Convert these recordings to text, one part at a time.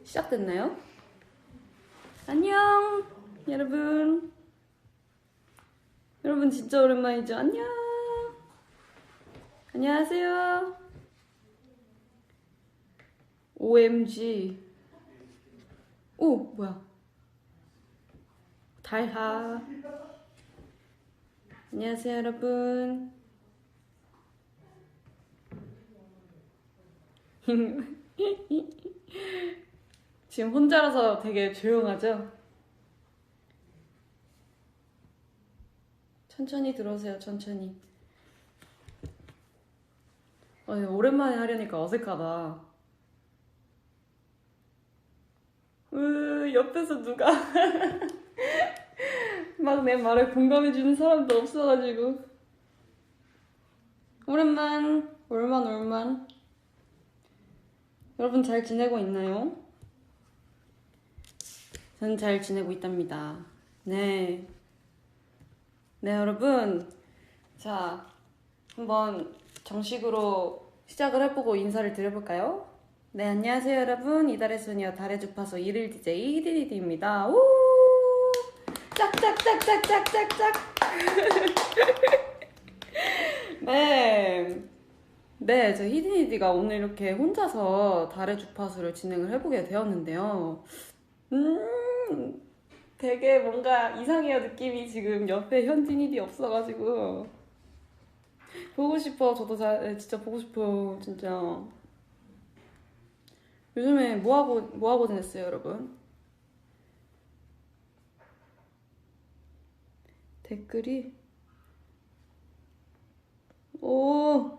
시작됐나요? 안녕 여러분. 여러분 진짜 오랜만이죠? 안녕. 안녕하세요. OMG. 오 뭐야. 달하. 안녕하세요 여러분. 지금 혼자라서 되게 조용하죠? 천천히 들어오세요, 천천히. 오랜만에 하려니까 어색하다. 옆에서 누가 막 내 말에 공감해주는 사람도 없어가지고. 올만. 여러분 잘 지내고 있나요? 저는 잘 지내고 있답니다. 네, 여러분. 자, 한번 정식으로 시작을 해보고 인사를 드려볼까요? 네, 안녕하세요 여러분. 이달의 소녀 달의 주파수 1일 DJ 히디디디입니다. 우! 짝짝짝짝짝짝짝. 네, 저 히디디디가 오늘 이렇게 혼자서 달의 주파수를 진행을 해보게 되었는데요. 되게 뭔가 이상해요, 느낌이. 지금 옆에 현진이디 없어가지고 보고 싶어. 저도 진짜 보고 싶어요, 진짜. 요즘에 뭐 하고 지냈어요, 여러분? 댓글이 오,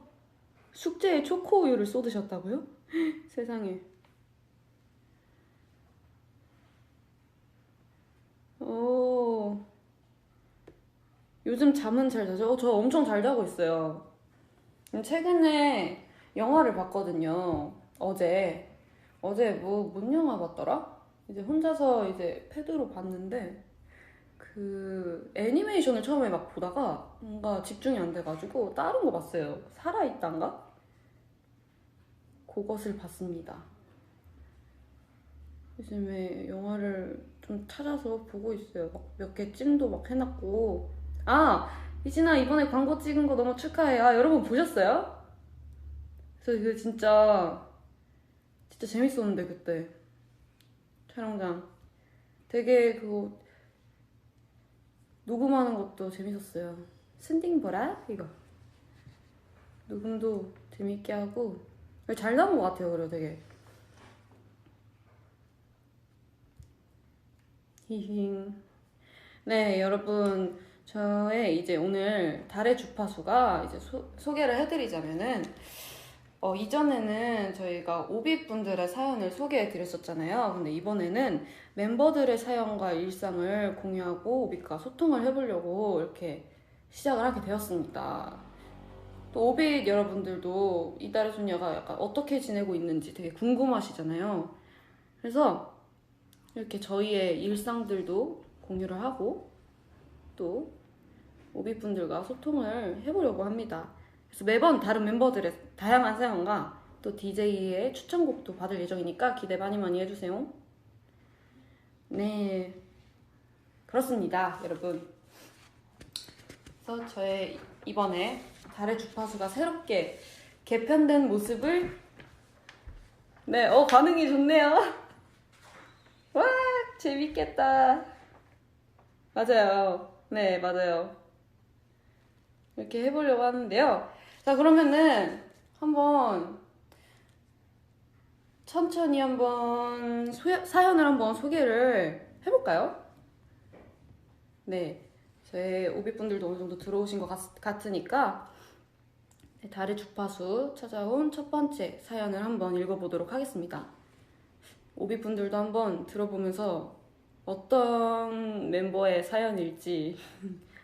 숙제에 초코우유를 쏟으셨다고요? 세상에. 오, 요즘 잠은 잘 자죠? 저 엄청 잘 자고 있어요. 최근에 영화를 봤거든요. 어제 뭔 영화 봤더라? 이제 혼자서 이제 패드로 봤는데, 그 애니메이션을 처음에 막 보다가 뭔가 집중이 안 돼가지고 다른 거 봤어요. 살아있단가? 그것을 봤습니다. 요즘에 영화를 좀 찾아서 보고 있어요. 막 몇 개 찜도 막 해놨고. 아, 이진아 이번에 광고 찍은 거 너무 축하해. 아, 여러분 보셨어요? 그래서 그 진짜 재밌었는데 그때 촬영장 되게 그거 녹음하는 것도 재밌었어요. 순딩보라 이거 녹음도 재밌게 하고 잘 나온 것 같아요. 그래요, 되게. 히힝. 네, 여러분, 저의 이제 오늘 달의 주파수가 이제 소개를 해드리자면은, 이전에는 저희가 오빅분들의 사연을 소개해 드렸었잖아요. 근데 이번에는 멤버들의 사연과 일상을 공유하고 오빅과 소통을 해보려고 이렇게 시작을 하게 되었습니다. 또 오빅 여러분들도 이달의 소녀가 약간 어떻게 지내고 있는지 되게 궁금하시잖아요. 그래서 이렇게 저희의 일상들도 공유를 하고 또 오비분들과 소통을 해보려고 합니다. 그래서 매번 다른 멤버들의 다양한 사연과 또 DJ의 추천곡도 받을 예정이니까 기대 많이 해주세요. 네, 그렇습니다, 여러분. 그래서 저의 이번에 달의 주파수가 새롭게 개편된 모습을 반응이 좋네요. 와, 재밌겠다. 맞아요. 네, 맞아요. 이렇게 해보려고 하는데요. 자, 그러면은 한번 천천히 한번 사연을 한번 소개를 해볼까요? 네, 저희 오비분들도 어느 정도 들어오신 것 같으니까 달의 주파수 찾아온 첫 번째 사연을 한번 읽어보도록 하겠습니다. 오비분들도 한번 들어보면서 어떤 멤버의 사연일지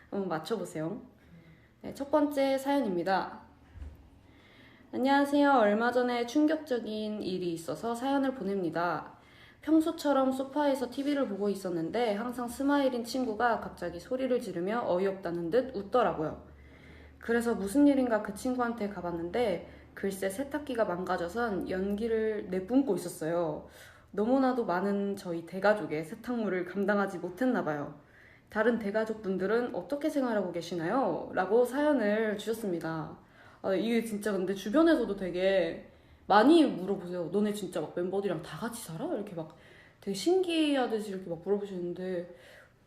한번 맞춰보세요. 네, 첫 번째 사연입니다. 안녕하세요. 얼마 전에 충격적인 일이 있어서 사연을 보냅니다. 평소처럼 소파에서 TV를 보고 있었는데 항상 스마일인 친구가 갑자기 소리를 지르며 어이없다는 듯 웃더라고요. 그래서 무슨 일인가 그 친구한테 가봤는데 글쎄 세탁기가 망가져선 연기를 내뿜고 있었어요. 너무나도 많은 저희 대가족의 세탁물을 감당하지 못했나봐요. 다른 대가족분들은 어떻게 생활하고 계시나요? 라고 사연을 주셨습니다. 이게 진짜 근데 주변에서도 되게 많이 물어보세요. 너네 진짜 막 멤버들이랑 다 같이 살아? 이렇게 막 되게 신기하듯이 이렇게 막 물어보시는데,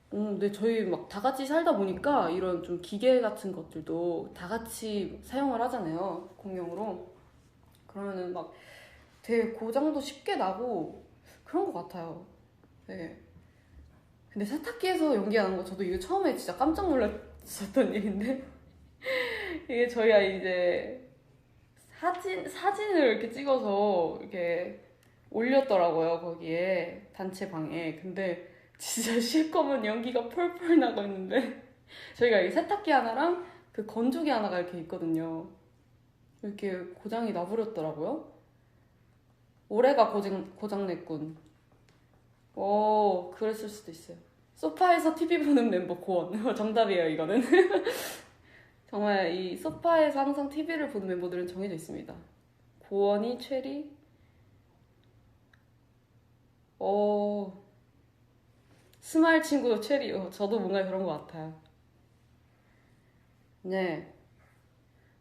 근데 저희 막 다 같이 살다 보니까 이런 좀 기계 같은 것들도 다 같이 사용을 하잖아요. 공용으로. 그러면은 막 되게 고장도 쉽게 나고 그런 것 같아요. 네. 근데 세탁기에서 연기 나는 거 저도 이거 처음에 진짜 깜짝 놀랐었던 일인데 이게 저희가 이제 사진을 이렇게 찍어서 이렇게 올렸더라고요, 거기에 단체방에. 근데 진짜 실검은 연기가 펄펄 나고 있는데 저희가 이 세탁기 하나랑 그 건조기 하나가 이렇게 있거든요. 이렇게 고장이 나버렸더라고요. 올해가 고장냈군. 그랬을 수도 있어요. 소파에서 TV 보는 멤버 고원. 정답이에요, 이거는. 정말 이 소파에서 항상 TV를 보는 멤버들은 정해져 있습니다. 고원이, 최리, 스마일 친구도 최리. 저도 뭔가 그런 것 같아요. 네.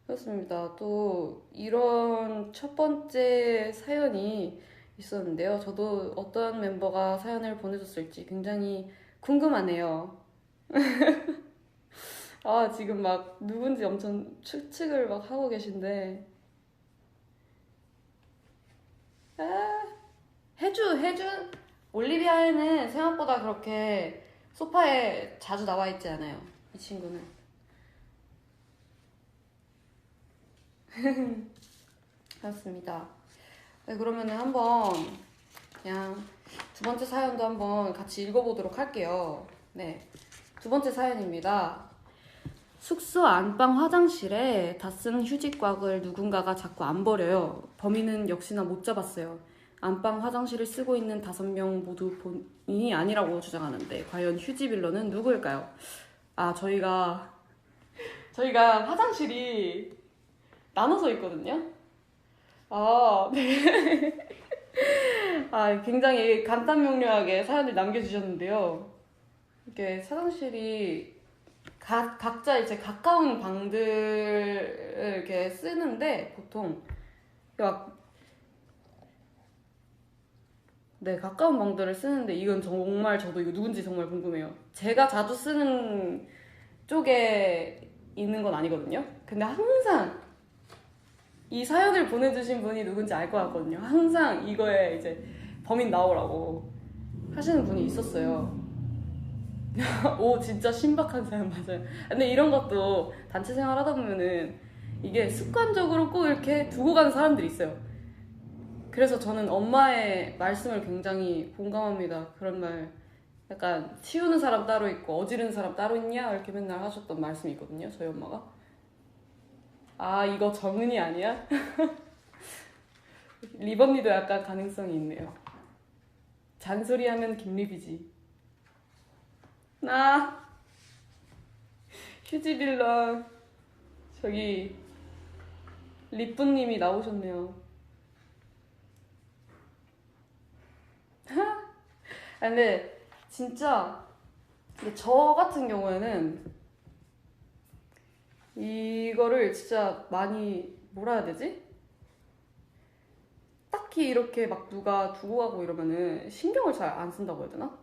그렇습니다. 또 이런 첫 번째 사연이 있었는데요. 저도 어떤 멤버가 사연을 보내줬을지 굉장히 궁금하네요. 지금 막 누군지 엄청 추측을 막 하고 계신데. 혜준, 올리비아에는 생각보다 그렇게 소파에 자주 나와 있지 않아요. 이 친구는. 그렇습니다. 네, 그러면은 한번 그냥 두 번째 사연도 한번 같이 읽어보도록 할게요. 네, 두 번째 사연입니다. 숙소 안방 화장실에 다 쓴 휴지곽을 누군가가 자꾸 안 버려요. 범인은 역시나 못 잡았어요. 안방 화장실을 쓰고 있는 5명 모두 본인이 아니라고 주장하는데 과연 휴지 빌런은 누구일까요? 저희가 화장실이 나눠서 있거든요. 네. 굉장히 간단 명료하게 사연을 남겨주셨는데요. 이렇게 화장실이 각자 이제 가까운 방들을 이렇게 쓰는데 보통 가까운 방들을 쓰는데 이건 정말 저도 이거 누군지 정말 궁금해요. 제가 자주 쓰는 쪽에 있는 건 아니거든요. 근데 항상 이 사연을 보내주신 분이 누군지 알 것 같거든요. 항상 이거에 이제 범인 나오라고 하시는 분이 있었어요. 진짜 신박한 사연 맞아요. 근데 이런 것도 단체 생활 하다 보면은 이게 습관적으로 꼭 이렇게 두고 가는 사람들이 있어요. 그래서 저는 엄마의 말씀을 굉장히 공감합니다. 그런 말, 약간 치우는 사람 따로 있고 어지르는 사람 따로 있냐? 이렇게 맨날 하셨던 말씀이 있거든요, 저희 엄마가. 이거 정은이 아니야? 리번니도 약간 가능성이 있네요. 잔소리하면 김리비지. 휴지빌런. 저기 리뿌님이 나오셨네요. 근데 진짜 저 같은 경우에는 이거를 진짜 많이 뭐라 해야 되지? 딱히 이렇게 막 누가 두고 가고 이러면은 신경을 잘 안 쓴다고 해야 되나?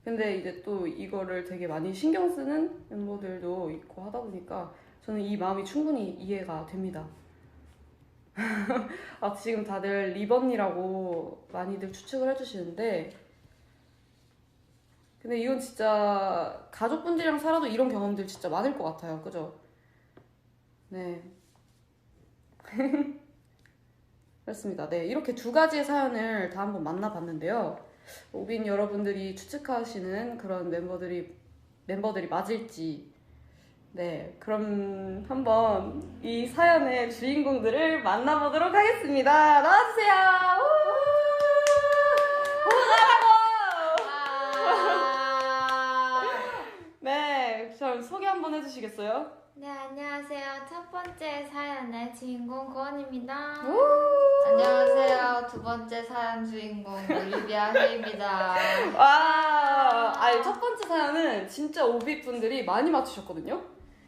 근데 이제 또 이거를 되게 많이 신경 쓰는 멤버들도 있고 하다 보니까 저는 이 마음이 충분히 이해가 됩니다. 지금 다들 리번이라고 많이들 추측을 해주시는데, 근데 이건 진짜 가족분들이랑 살아도 이런 경험들 진짜 많을 것 같아요. 그죠? 네. 그렇습니다. 네. 이렇게 두 가지의 사연을 다 한번 만나봤는데요. 오빈 여러분들이 추측하시는 그런 멤버들이 맞을지. 네. 그럼 한번 이 사연의 주인공들을 만나보도록 하겠습니다. 나와주세요! 네. 그럼 소개 한번 해주시겠어요? 네, 안녕하세요. 첫 번째 사연의 주인공 고원입니다. 안녕하세요. 두 번째 사연 주인공 올리비아 헤이입니다. 와, 아니 첫 번째 사연은 진짜 오비분들이 많이 맞추셨거든요.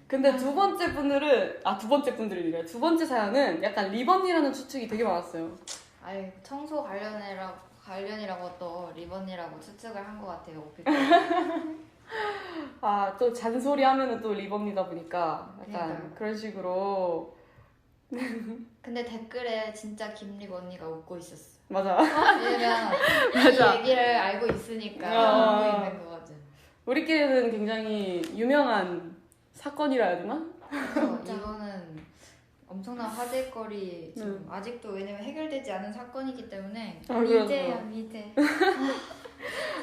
근데 두 번째 두 번째 사연은 약간 리번이라는 추측이 되게 많았어요. 아유, 청소 관련이라고 또 리본이라고 추측을 한 것 같아요. 오피. 아, 또 잔소리 하면은 또 리번이다 보니까 약간 그러니까요. 그런 식으로. 근데 댓글에 진짜 김립 언니가 웃고 있었어. 맞아. 왜냐면 맞아. 이 얘기를 알고 있으니까 웃고 있는 거거든. 우리끼리는 굉장히 유명한 사건이라 해야 되나? 그래서 이거는 엄청난 화제거리 지금 아직도 왜냐면 해결되지 않은 사건이기 때문에 미제야 미제.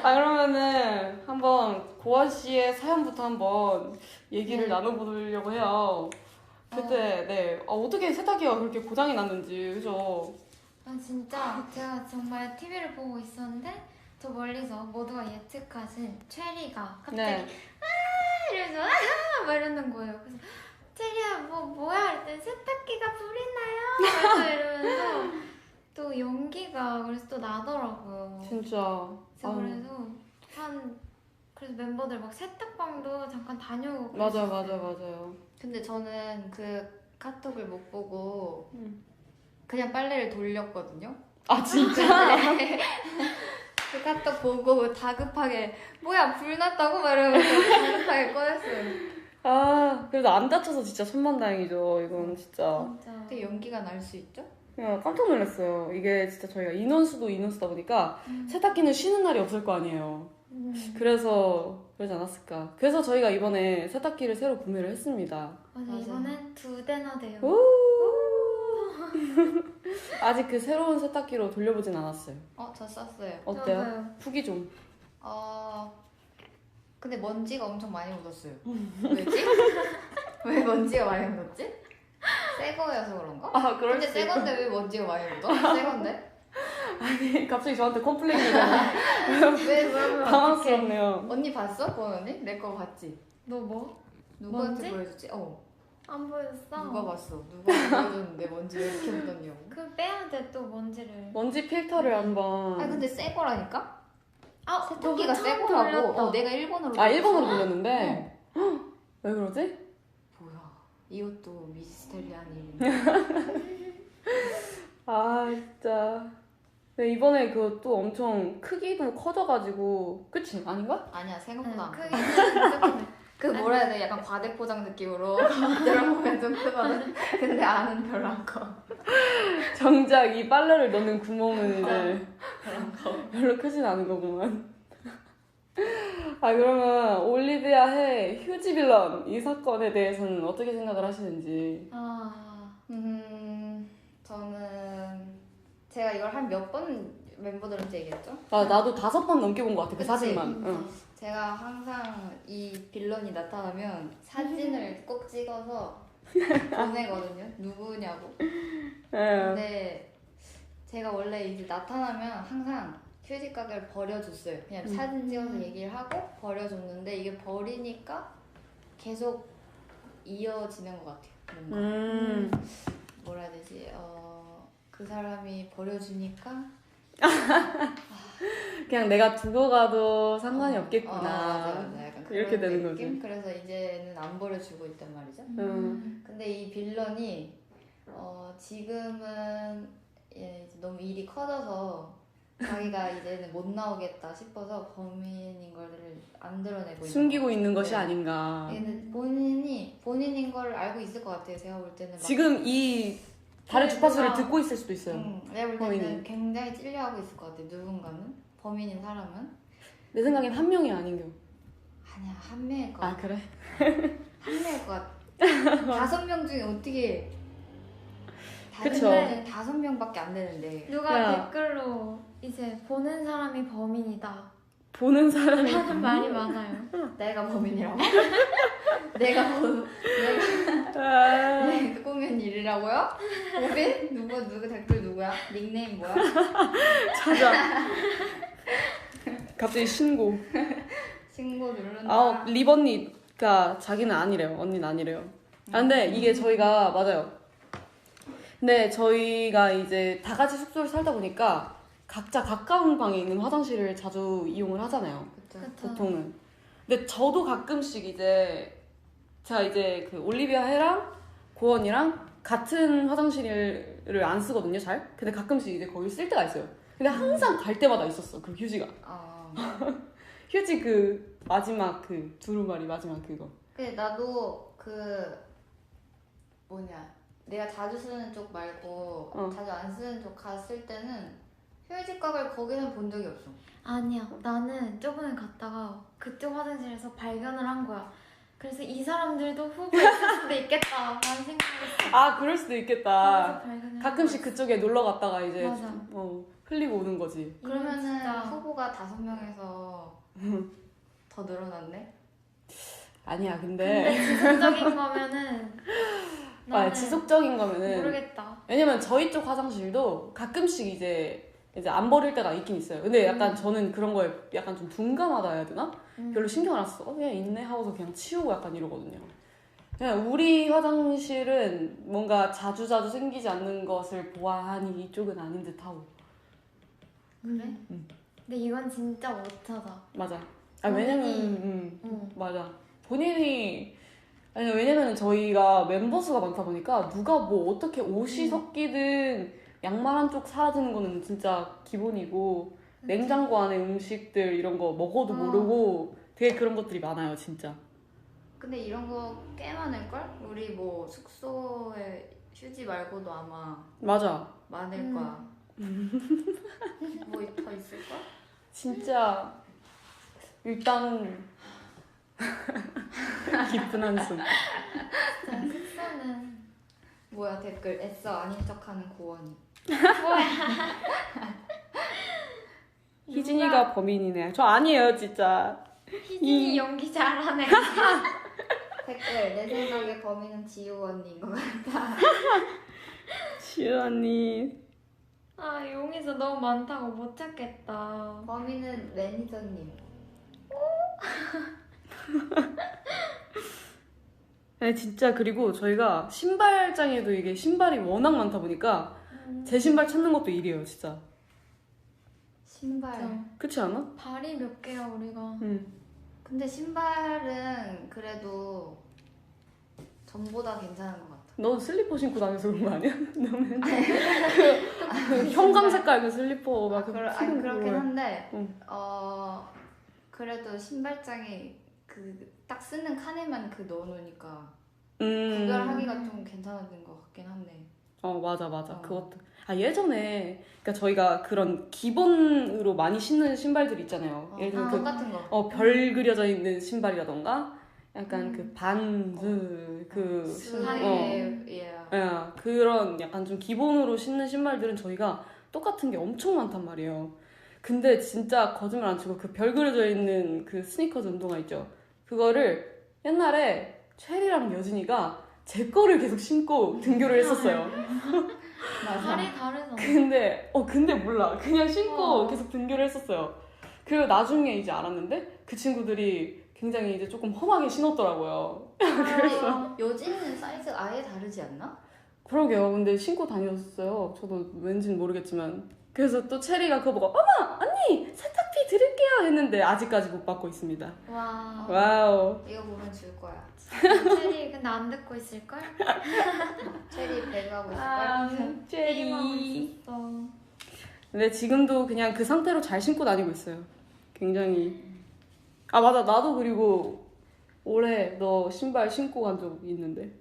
아, 그러면은 한번 고원 씨의 사연부터 한번 얘기를 나눠보려고 해요. 그때 어떻게 세탁기가 그렇게 고장이 났는지, 그죠? 진짜 제가 정말 TV를 보고 있었는데 저 멀리서 모두가 예측하신 체리가 갑자기 네. 이러면서 막 이러는 거예요. 그래서 체리야 뭐야 이랬더니 세탁기가 불이 나요. 그래서 이러면서 또 연기가 그래서 또 나더라고요. 진짜. 그래서 그래서 멤버들 막 세탁방도 잠깐 다녀오고 맞아요. 그랬었어요. 근데 저는 그 카톡을 못 보고 음. 그냥 빨래를 돌렸거든요. 아, 진짜? 그 카톡 보고 다급하게 뭐야 불 났다고 막 이러면서 다급하게 꺼냈어요. 아, 그래도 안 다쳐서 진짜 천만다행이죠. 이건 진짜. 진짜. 되게 연기가 날 수 있죠? 그냥 깜짝 놀랐어요. 이게 진짜 저희가 인원수도 인원수다 보니까 세탁기는 쉬는 날이 없을 거 아니에요. 그래서 그러지 않았을까. 그래서 저희가 이번에 세탁기를 새로 구매를 했습니다. 맞아, 이번엔 2대나 돼요. 오! 아직 그 새로운 세탁기로 돌려보진 않았어요. 저 썼어요. 어때요? 저도요. 후기 좀. 근데 먼지가 엄청 많이 묻었어요. 왜지? 왜 먼지가 많이 묻었지? 새 거여서 그런가? 아, 그럴 근데 수 새 있고. 건데 왜 먼지가 많이 묻어? 새 건데? 아니, 갑자기 저한테 컴플레인이 되네. 왜 그러면 당황스럽네요. 언니 봤어? 보은 언니? 내 거 봤지? 너 뭐? 누구한테 먼지? 보여줬지? 안 보였어? 누가 봤어? 누가 보여줬는데 먼지 왜 이렇게 묻었냐고. 그 빼야 돼 또 먼지를. 먼지 필터를 한번. 근데 새 거라니까? 세탁기가 너가 새 처음 거라고. 돌렸다. 내가 일본어로 아, 일본어로 돌렸어. 돌렸는데. 왜 그러지? 뭐야, 이것도 미스테리한 일인데. 아, 진짜. 근데 이번에 그것도 엄청 크기도 커져가지고. 그치? 아닌가? 아니야, 생각보다 안 커. 크기는 조금. 그 뭐라 해야 돼? 약간 과대포장 느낌으로 들어보면 좀 크거든? 근데 안은 별로 안 커. 정작 이 빨래를 넣는 구멍은 이제 별로 안 커. 별로 크진 않은 거구만. 아, 그러면 올리비아의 휴지 빌런 이 사건에 대해서는 어떻게 생각을 하시는지. 저는 제가 이걸 한 몇 번 멤버들한테 얘기했죠? 아, 나도 5번 넘게 본 것 같아, 그 그치? 사진만. 응. 제가 항상 이 빌런이 나타나면 사진을 꼭 찍어서 보내거든요. 누구냐고. 예. 근데 제가 원래 이제 나타나면 항상 휴지 가게를 버려줬어요. 그냥 사진 찍어서 얘기를 하고 버려줬는데 이게 버리니까 계속 이어지는 것 같아요. 뭔가 뭐라 해야 되지? 그 사람이 버려주니까 그냥 내가 두고 가도 상관이 없겠구나. 맞아. 약간 그런 이렇게 되는 느낌? 거지. 그래서 이제는 안 버려주고 있단 말이죠. 근데 이 빌런이 지금은 이제 너무 일이 커져서 자기가 이제는 못 나오겠다 싶어서 범인인 거를 안 드러내고 있는 숨기고 있는 것 것이 같아요. 아닌가. 얘는 본인인 걸 알고 있을 것 같아요. 제가 볼 때는 막 지금 이 달의 주파수를 듣고 있을 수도 있어요. 내가 볼 때는 범인이. 굉장히 찔려하고 있을 것 같아요. 누군가는 범인인 사람은 내 생각엔 한 명이 아닌겨. 아니야, 한 명일 것 아, 같아. 그래? 한 명일 것 같아. 5명 중에 어떻게 그쵸. 5명밖에 안 되는데. 누가 야. 댓글로 이제 보는 사람이 범인이다 보는 사람이. 하는 말이 많아요. 내가 범인이라고? 내가 아, 내가 꾸민 일이라고요? 범인? 누구 댓글 누구야? 닉네임 뭐야? 찾아. 갑자기 신고. 신고 누른다. 아, 립 언니가 자기는 아니래요. 언니는 아니래요. 아, 근데 이게 저희가 맞아요. 근데 저희가 이제 다 같이 숙소를 살다 보니까 각자 가까운 방에 있는 화장실을 자주 이용을 하잖아요. 그쵸. 그쵸. 보통은. 근데 저도 가끔씩 이제 제가 이제 그 올리비아 해랑 고원이랑 같은 화장실을 안 쓰거든요, 잘. 근데 가끔씩 이제 거기 쓸 때가 있어요. 근데 항상 갈 때마다 있었어, 그 휴지가. 아. 휴지 그 마지막 그 두루마리 마지막 그거. 근데 나도 그 뭐냐 내가 자주 쓰는 쪽 말고 자주 안 쓰는 쪽 갔을 때는 휴지각을 거기는 본 적이 없어. 아니야. 나는 저번에 갔다가 그쪽 화장실에서 발견을 한 거야. 그래서 이 사람들도 후보에 있을 수도 있겠다 라는 생각을 했어. 아, 그럴 수도 있겠다. 그래서 발견을 가끔씩 한 거였어. 그쪽에 놀러 갔다가 이제 맞아. 흘리고 오는 거지. 그러면은 진짜. 후보가 5명에서 더 늘어났네. 아니야, 근데 근데 지속적인 거면은 나는 지속적인 거면은 모르겠다. 왜냐면 저희 쪽 화장실도 가끔씩 이제 안 버릴 때가 있긴 있어요. 근데 약간 저는 그런 거에 약간 좀 둔감하다 해야 되나? 별로 신경 안 써. 그냥 있네 하고서 그냥 치우고 약간 이러거든요. 그냥 우리 화장실은 뭔가 자주자주 생기지 않는 것을 보아하니 이쪽은 아닌 듯하고. 그래? 근데 이건 진짜 못 찾아. 맞아. 왜냐면 맞아. 본인이 아니 왜냐면 저희가 멤버 수가 많다 보니까 누가 뭐 어떻게 옷이 섞이든 양말 한쪽 사라지는 거는 진짜 기본이고 냉장고 안에 음식들 이런 거 먹어도 모르고 되게 그런 것들이 많아요, 진짜. 근데 이런 거 꽤 많을걸? 우리 뭐 숙소에 휴지 말고도 아마 맞아. 많을 거야. 뭐 더 있을걸? 진짜 일단은 깊은 한숨. 진짜 숙소는 뭐야 댓글 애써 아닌 척하는 고원이. 희진이가 범인이네. 저 아니에요, 진짜. 희진이 연기 잘하네. 댓글 내 생각에 범인은 지우 언니인 것 같아. 지우 언니. 아 용에서 너무 많다고 못 찾겠다. 범인은 매니저님. 네, 진짜. 그리고 저희가 신발장에도 이게 신발이 워낙 많다 보니까 제 신발 찾는 것도 일이에요, 진짜. 신발. 진짜. 그렇지 않아? 발이 몇 개야 우리가. 근데 신발은 그래도 전보다 괜찮은 것 같아. 너 슬리퍼 신고 다녀서 그런 거 아니야? 너 맨날 그 형광 색깔 그 슬리퍼 막 아니 그렇긴 한데 응. 그래도 신발장에 그 딱 쓰는 칸에만 그 넣어놓으니까 음. 구별하기가 좀 괜찮은 것 같긴 한데. 맞아. 그것도. 예전에 그러니까 저희가 그런 기본으로 많이 신는 신발들 있잖아요. 예를 들면 똑같은 거. 별 그려져 있는 신발이라던가 약간 그 반스 사이에 그런 약간 좀 기본으로 신는 신발들은 저희가 똑같은 게 엄청 많단 말이에요. 근데 진짜 거짓말 안 치고 그 별 그려져 있는 그 스니커즈 운동화 있죠. 그거를 옛날에 체리랑 여진이가 제 거를 계속 신고 등교를 했었어요. 맞아. 발이 다르잖아. 근데 몰라. 그냥 신고 어. 계속 등교를 했었어요. 그리고 나중에 이제 알았는데 그 친구들이 굉장히 이제 조금 험하게 신었더라고요. 그래서 여진은 사이즈 아예 다르지 않나? 그러게요. 근데 신고 다녔어요. 저도 왠지는 모르겠지만. 그래서 또 체리가 그거 보고 어머! 언니! 세탁비 드릴게요! 했는데 아직까지 못 받고 있습니다. 와. 와우. 이거 보면 줄 거야. 체리 근데 안 듣고 있을걸? 체리 배가고 있을걸? 아, 게임하고 체리. 있었어. 근데 지금도 그냥 그 상태로 잘 신고 다니고 있어요. 굉장히. 맞아. 나도 그리고 올해 너 신발 신고 간 적 있는데.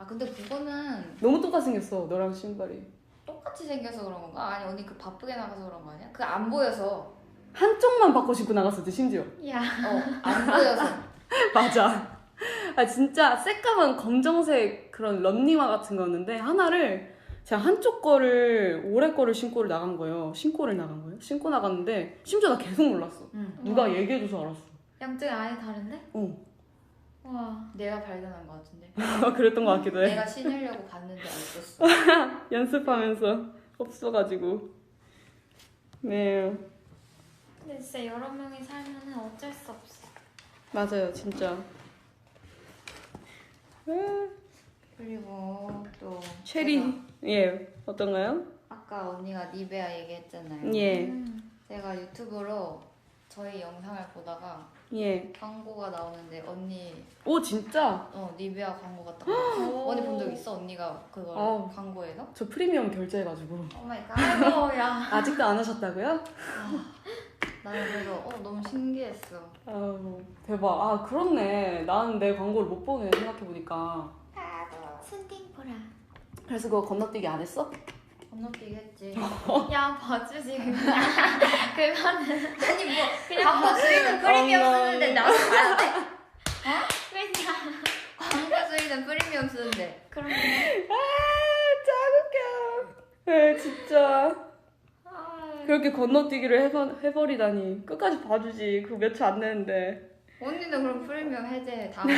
근데 그거는 너무 똑같이 생겼어. 너랑 신발이. 똑같이 생겨서 그런 건가? 아니 언니 그 바쁘게 나가서 그런 거 아니야? 그 안 보여서. 한쪽만 바꿔 신고 나갔었지, 심지어. 야. 안 보여서. 맞아. 진짜 새까만 검정색 그런 런닝화 같은 거였는데 하나를 제가 한쪽 거를 올해 거를 신고 나간 거예요. 신고 나갔는데 심지어 나 계속 몰랐어. 누가 와. 얘기해줘서 알았어. 양쪽이 아예 다른데? 와. 내가 발견한 거 같은데. 그랬던 것 같기도 해. 내가 신으려고 갔는데 없었어. 연습하면서 없어가지고. 네. 근데 진짜 여러 명이 살면은 어쩔 수 없어. 맞아요, 진짜. 그리고 또 체리. 제가 예, 어떤가요? 아까 언니가 니베아 얘기했잖아요. 예, 제가 유튜브로 저희 영상을 보다가 예. 광고가 나오는데 언니 오, 진짜? 니베아 광고 같다. 언니 본 적 있어? 언니가 그걸 어. 광고에서? 저 프리미엄 결제해가지고. 오 마이 갓. 아이고야. 아직도 안 하셨다고요? 나는 그래서 너무 신기했어. 아우, 대박. 아, 그렇네. 나는 내 광고를 못 보네, 생각해보니까. 순딩보라. 그래서 그거 건너뛰기 안 했어? 건너뛰기 했지. 야 봐주지 그냥. 그거는 아니 뭐 그냥 광고 수익은 프리미엄 어머. 쓰는데 나도 봐야 돼? 그냥. 광고 수익은 프리미엄 쓰는데. 그러면 짱 웃겨. 에 진짜. 그렇게 건너뛰기를 해버리다니. 끝까지 봐주지. 그거 몇 초 안 되는데. 언니는 그럼 프리미엄 해제 다음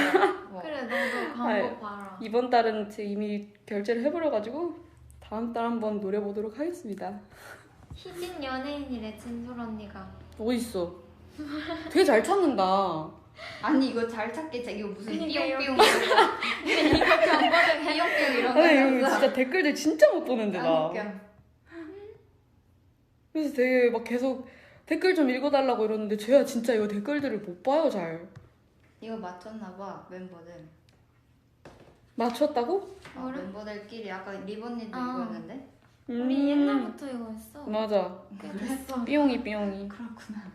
뭐. 그래 너도 광고 아이, 봐라. 이번 달은 제 이미 결제를 해버려가지고 다음 달 한번 노려보도록 하겠습니다. 희진 연예인이래 진솔 언니가. 어딨어? 되게 잘 찾는다. 아니 이거 잘 찾게 이거 무슨 그러니까 삐용삐용 이거 경고등 삐용삐용 이런 아니 이거 거 진짜 댓글들 진짜 못 보는데 짱 나. 웃겨. 그래서 되게 막 계속 댓글 좀 읽어달라고 이러는데 쟤야 진짜 이거 댓글들을 못 봐요 잘. 이거 맞췄나봐 멤버들. 맞췄다고? 뭐를? 멤버들끼리 아까 리본니도 아. 이거였는데. 우리 옛날부터 이거 했어. 맞아. 꽤 됐어. 삐용이 삐용이. 그렇구나.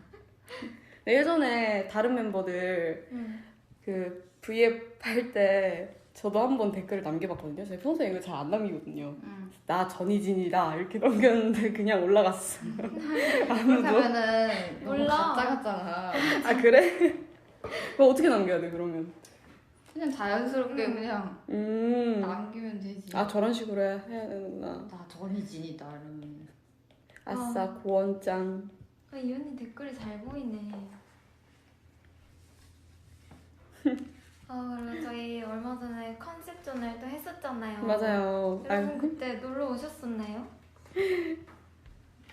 예전에 다른 멤버들 응. 그 V앱 할 때 저도 한번 댓글을 남겨봤거든요. 제가 평소에 이거 잘 안 남기거든요. 응. 나 전희진이다 이렇게 남겼는데 그냥 올라갔어. 그렇게 아무도? 하면은 너무 몰라. 가짜 같잖아. 아 그래? 그거 어떻게 남겨야 돼 그러면? 그냥 자연스럽게 그냥 남기면 되지. 아 저런 식으로 해야 되는구나. 나 전이진이다 이러면. 아싸 고원짱. 이 언니 댓글이 잘 보이네. 그리고 저희 얼마 전에 컨셉존을 또 했었잖아요. 맞아요. 여러분 아유, 그때 놀러 오셨었나요?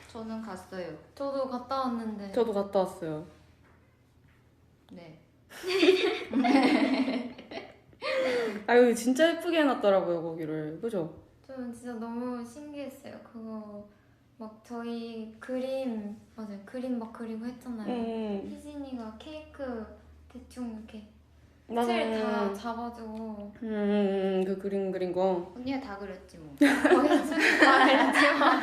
저는 갔어요. 저도 갔다 왔는데. 저도 갔다 왔어요. 네. 아유 진짜 예쁘게 해놨더라고요 거기를. 그죠? 저는 진짜 너무 신기했어요. 그거 막 저희 그림 맞아요. 그림 막 그리고 했잖아요. 희진이가 케이크 대충 이렇게 틀 다 잡아주고 그 그림 그린 거. 언니가 다 그렸지 뭐. 거기서 수줍 말했지만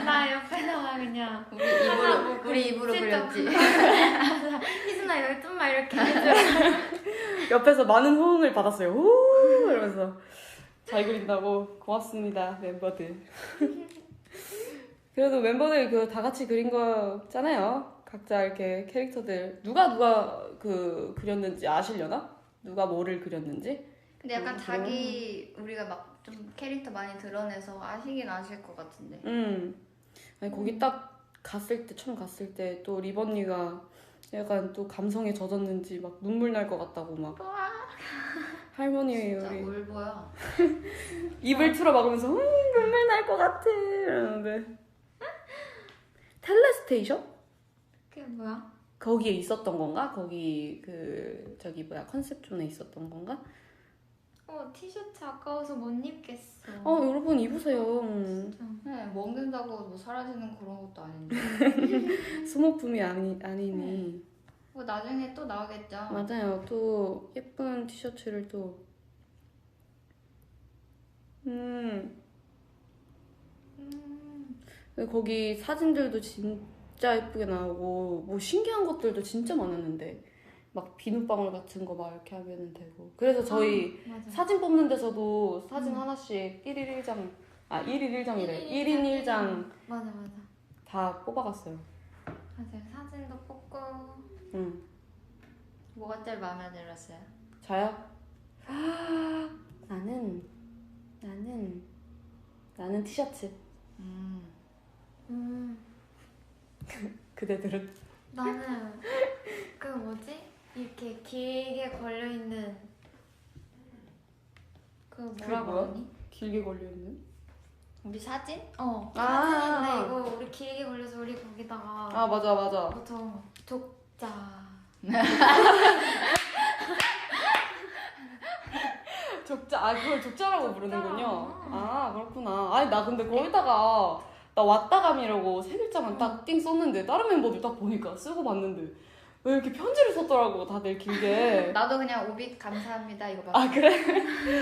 나 옆에다가 그냥 우리 입으로 슬쩍. 그렸지. 희진아 여기 좀만 이렇게 해줘. 옆에서 많은 호응을 받았어요. 우 이러면서 잘 그린다고 고맙습니다 멤버들. 그래도 멤버들 그 다 같이 그린 거잖아요. 각자 이렇게 캐릭터들 누가 그 그렸는지 아시려나? 누가 뭐를 그렸는지? 근데 약간 자기 우리가 막 좀 캐릭터 많이 드러내서 아시긴 아실 것 같은데. 아니 거기 딱 갔을 때 처음 갔을 때 또 리번니가 약간 또 감성에 젖었는지 막 눈물 날 것 같다고 막 할머니 진짜 우리 울보야. 입을 틀어 막으면서 눈물 날 것 같아 이러는데 텔레스테이션? 그게 뭐야? 거기에 있었던 건가? 거기 그 저기 뭐야 컨셉존에 있었던 건가? 티셔츠 아까워서 못 입겠어. 여러분 입으세요. 네, 먹는다고 뭐 사라지는 그런 것도 아닌데. 소모품이 아니니. 뭐 나중에 또 나오겠죠. 맞아요. 또 예쁜 티셔츠를 또 거기 사진들도 진짜 예쁘게 나오고 뭐 신기한 것들도 진짜 많았는데 막 비눗방울 같은 거 막 이렇게 하면 되고 그래서 저희 맞아. 사진 뽑는 데서도 사진 하나씩 1일 1장 1일 1장이래 1인 1장 맞아. 다 뽑아갔어요. 맞아요. 사진도 뽑고. 뭐가 제일 마음에 들었어요? 저요? 나는 티셔츠. 그대들은? 나는 그 뭐지? 이렇게 길게 걸려 있는 그 뭐라고 뭐야? 하니? 길게 걸려있는? 우리 사진? 사진인데 이거 우리 길게 걸려서 우리 거기다가 맞아. 뭐 적은 거. 족자. 적자. 아 그걸 족자라고 족자. 부르는군요. 아 그렇구나. 아니 나 근데 거기다가 나 왔다감이라고 세 글자만 딱 띵 썼는데 다른 멤버들 딱 보니까 쓰고 봤는데 왜 이렇게 편지를 썼더라고 다들 길게. 나도 그냥 오빛 감사합니다 이거 봤어. 아 그래?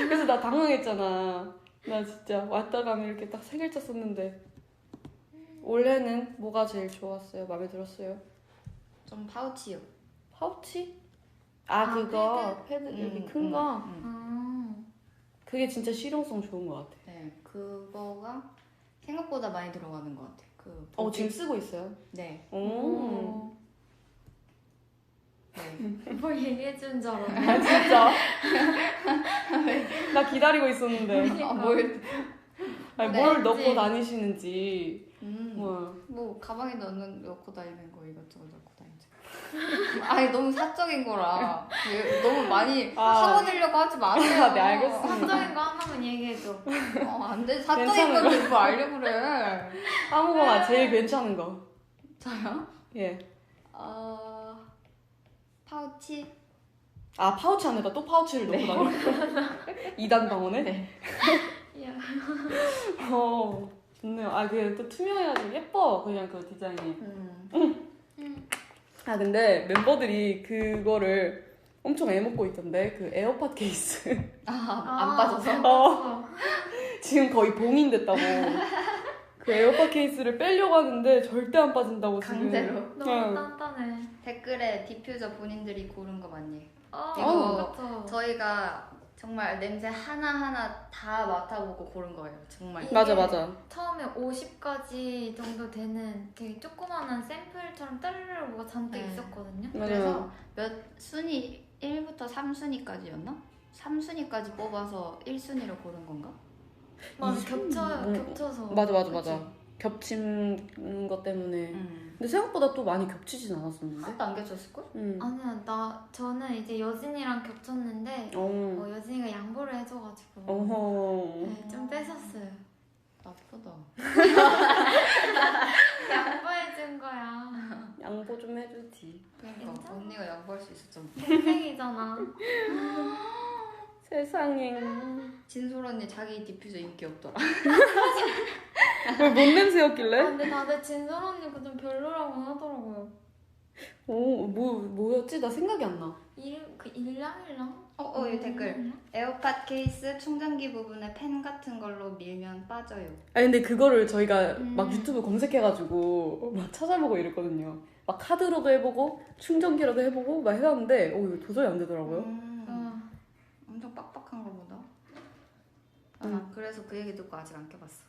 그래서 나 당황했잖아. 나 진짜 왔다감이 이렇게 딱 세 글자 썼는데 올해는 뭐가 제일 좋았어요? 마음에 들었어요? 좀 파우치요. 파우치? 아 그거 패드 이렇게 큰 거? 아, 그게 진짜 실용성 좋은 것 같아. 네, 그거가 생각보다 많이 들어가는 것 같아. 지금 쓰고 있어요? 네. 오. 오. 네. 뭘 얘기해준 줄 알았네. 아 진짜? 나 기다리고 있었는데. 뭘? 아니, 네, 뭘 넣고 알지. 다니시는지. 뭐 뭐. 가방에 넣고 다니는 거 이것저것 넣고 다니죠. 아니 너무 사적인 거라 너무 많이 아. 사고내려고 하지 마세요. 네, 알겠습니다. 사적인 거 하나만 얘기해줘. 안 돼. 사적인 괜찮은 건데 뭐 알려고 그래. 아무거나 제일 괜찮은 거. 저요? 예. 파우치. 아 파우치 안에다 또 파우치를 넣고 다녀. 2단 방어네? 네. 야. 좋네요. 아 그게 또 투명해가지고 예뻐. 그냥 그 디자인이. 아 근데 멤버들이 그거를 엄청 애먹고 있던데 그 에어팟 케이스. 안 빠져서. 지금 거의 봉인 됐다고. 그 에어팟 케이스를 빼려고 하는데 절대 안 빠진다고 지금. 강제로. 너무 응. 단단해. 댓글에 디퓨저 본인들이 고른 거 맞니? 이거 그쵸. 저희가 정말 냄새 하나하나 다 맡아보고 고른 거예요. 정말. 맞아 맞아. 처음에 50가지 정도 되는 되게 조그만한 샘플처럼 따르르 뭐가 잔뜩 네. 있었거든요. 그래서 몇 순위 1부터 3순위까지였나? 3순위까지 뽑아서 1순위로 고른 건가? 맞아, 이 겹쳐요. 뭐- 겹쳐서. 맞아. 겹친 것 때문에. 근데 생각보다 또 많이 겹치진 않았었는데. 하나도 안 겹쳤을걸? 아니야, 저는 이제 여진이랑 겹쳤는데 여진이가 양보를 해줘가지고 어허. 네, 좀 뺏었어요. 나쁘다. 양보해준 거야. 양보 좀 해주지. 그러니까 괜찮아? 언니가 양보할 수 있었잖아. 동생이잖아. 세상에. 진솔 언니 자기 디퓨저 인기 없더라. 왜뭔 냄새였길래? 근데 다들 진솔 언니가 좀 별로라고 하더라고요. 뭐였지? 나 생각이 안 나. 일랑일랑? 이 댓글. 에어팟 케이스 충전기 부분에 펜 같은 걸로 밀면 빠져요. 아니 근데 그거를 저희가 막 유튜브 검색해가지고 막 찾아보고 이랬거든요. 막 카드로도 해보고 충전기로도 해보고 막 해봤는데 이거 도저히 안 되더라고요. 엄청 빡빡한 거보다. 그래서 그 얘기 듣고 아직 안 껴봤어.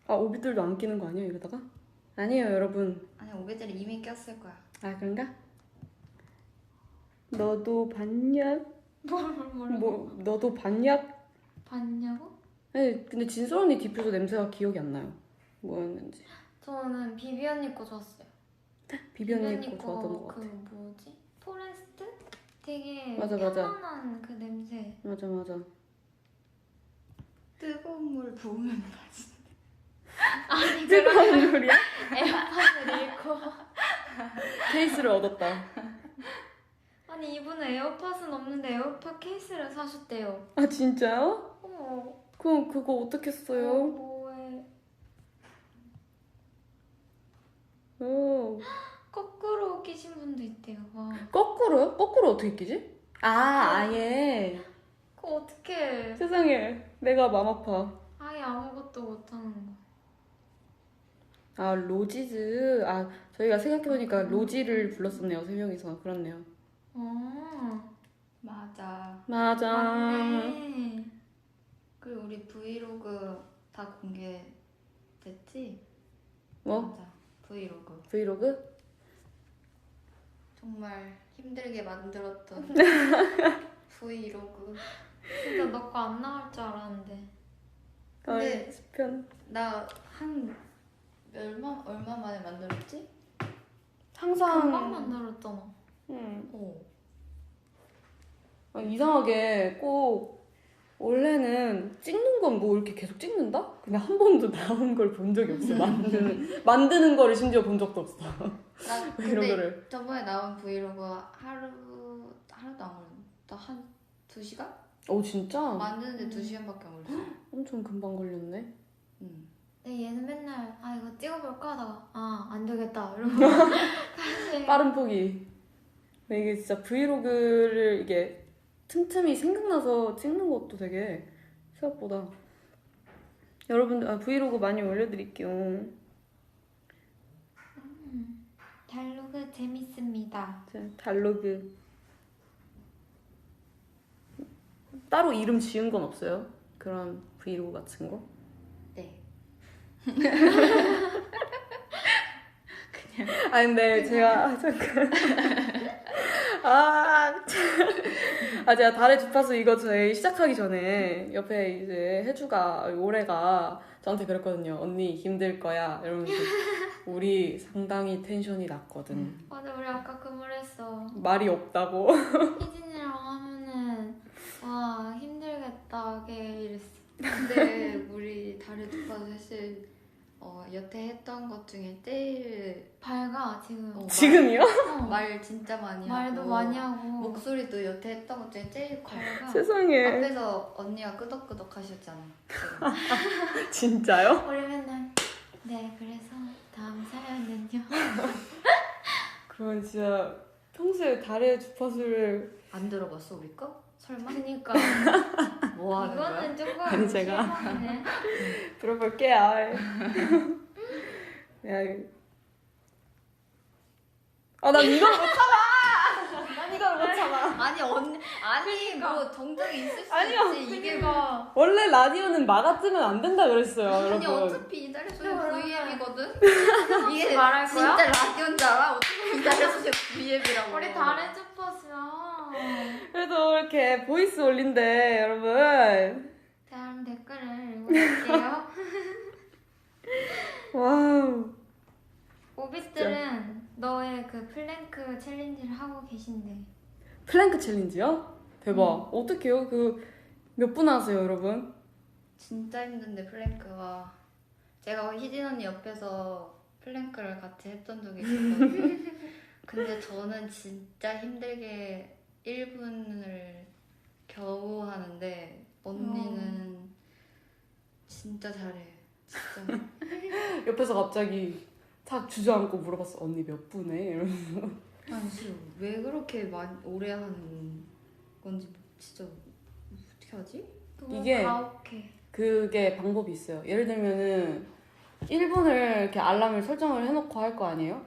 아 오빛들도 안 끼는 거 아니야 이러다가? 아니에요 여러분. 아니 오배들이 이미 꼈을 거야. 아 그런가? 너도 봤냐? 뭐라고? 너도 봤냐? 봤냐고? 아니 근데 진솔 언니 디퓨저 냄새가 기억이 안 나요. 뭐였는지. 저는 비비 언니 거 좋았어요. 비비 언니 거 좋았던 것 같아. 그 뭐지? 포레스트? 되게 맞아. 편안한 그 냄새. 맞아. 뜨거운 물 부으면 빠지. 아니 뜨거운 물이야? 에어팟을 잃고. 케이스를 얻었다. 아니 이분은 에어팟은 없는데 에어팟 케이스를 사셨대요. 아 진짜요? 그럼 그거 어떻게 써요? 뭐해? 거꾸로 끼신 분도 있대요. 와. 거꾸로요? 거꾸로 어떻게 끼지? 아예. 그거 어떻게? 세상에 내가 맘 아파. 아예 아무것도 못하는 거. 아 로지즈. 아 저희가 생각해보니까 로지를 불렀었네요. 3명이서. 그렇네요. 맞아. 맞네. 그리고 우리 브이로그 다 공개됐지? 뭐? 맞아. 브이로그. 브이로그? 정말 힘들게 만들었던 브이로그. 진짜 너 거 안 나올 줄 알았는데. 근데 스편. 나 한 얼마 만에 만들었지? 항상. 금방 만들었잖아. 이상하게 꼭 원래는 찍는 건 뭐 이렇게 계속 찍는다? 근데 한 번도 나온 걸 본 적이 없어. 만드는 거를 심지어 본 적도 없어. 나 근데 브이로그를. 저번에 나온 브이로그 하루도 안 걸렸다. 한 2시간? 오 진짜? 만드는데 2시간밖에 안 걸렸어. 엄청 금방 걸렸네. 근데 얘는 맨날 아 이거 찍어볼까 하다가 아 안 되겠다 이러고 다시 빠른 포기. 근데 이게 진짜 브이로그를 이게 틈틈이 생각나서 찍는 것도 되게 생각보다. 여러분들 브이로그 많이 올려드릴게요. 달로그 재밌습니다. 자, 달로그. 따로 이름 지은 건 없어요? 그런 브이로그 같은 거? 네. 근데 제가 잠깐 제가 달의 주파수 이거 저희 시작하기 전에 옆에 이제 혜주가 올해가 저한테 그랬거든요. 언니 힘들 거야 이러면서 우리 상당히 텐션이 낮거든. 맞아 우리 아까 그 말 했어. 말이 없다고. 희진이랑 하면은 와 힘들겠다 걔 이랬어. 근데 우리 달의 주파수 사실 여태 했던 것 중에 제일 밝아 지금. 지금이요? 말 진짜 많이 말도 하고 많이 하고 목소리도 여태 했던 것 중에 제일 커. 밝아. 세상에. 앞에서 언니가 끄덕끄덕 하셨잖아. 지금. 진짜요? 우리 맨날 네 그래서 다음 사연은요. 그러면 진짜 평소에 달의 주파수를 안 들어봤어 우리 거? 설마? 그니까 뭐 하는 거야? 이거는 조금 아니, 제가. 실망이네. 들어볼게요. 야, 난 이걸 못 참아. 난 이걸 못 참아. 아니 뭐 정적이 있을 수 아니요. 있지. 이게 그니까 원래 라디오는 막아 뜨면 안 된다 그랬어요, 아니 여러분. 어차피 이달의 소녀 그래. V앱이거든? 이게 말할 거야? 진짜 라디오인 줄 알아? 어떻게 이달의 소녀 V앱이라고. 우리 달의 주파수야. 그래도 이렇게 보이스 올린대, 여러분. 다음 댓글을 읽어볼게요. 와우. 오빛들은 너의 그 플랭크 챌린지를 하고 계신데 플랭크 챌린지요? 대박. 어떡해요? 몇 분 하세요, 여러분? 진짜 힘든데 플랭크가. 제가 희진 언니 옆에서 플랭크를 같이 했던 적이 있었거든요. 근데 저는 진짜 힘들게 1분을 겨우 하는데 언니는 진짜 잘해. 진짜. 옆에서 갑자기 탁 주저앉고 물어봤어. 언니 몇 분에? 이러면서. 아니 진짜 왜 그렇게 오래 하는 건지 진짜 어떻게 하지? 너무 이게- 가혹해. 그게 방법이 있어요. 예를 들면은 1분을 이렇게 알람을 설정을 해놓고 할 거 아니에요?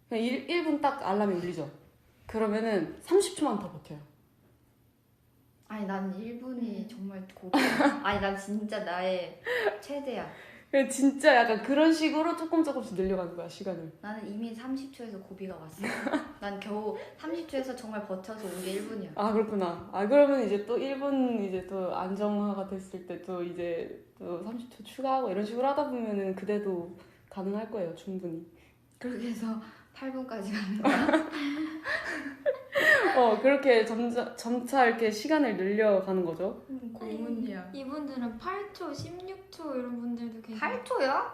그냥 1분 딱 알람이 울리죠. 그러면은 30초만 더 버텨요. 아니 난 1분이 정말 고비야. 아니 난 진짜 나의 최대야. 그냥 진짜 약간 그런 식으로 조금씩 늘려가는 거야, 시간을. 나는 이미 30초에서 고비가 왔어. 난 겨우 30초에서 정말 버텨서 온 게 1분이야. 아, 그렇구나. 그러면 이제 또 1분 이제 또 안정화가 됐을 때 또 이제 또 30초 추가하고 이런 식으로 하다 보면은 그대도 가능할 거예요, 충분히. 그렇게 해서 8분까지 가는 거야. 그렇게 점차 이렇게 시간을 늘려가는 거죠. 고문이야. 이분들은 8초, 16초 이런 분들도 계세요. 8초야?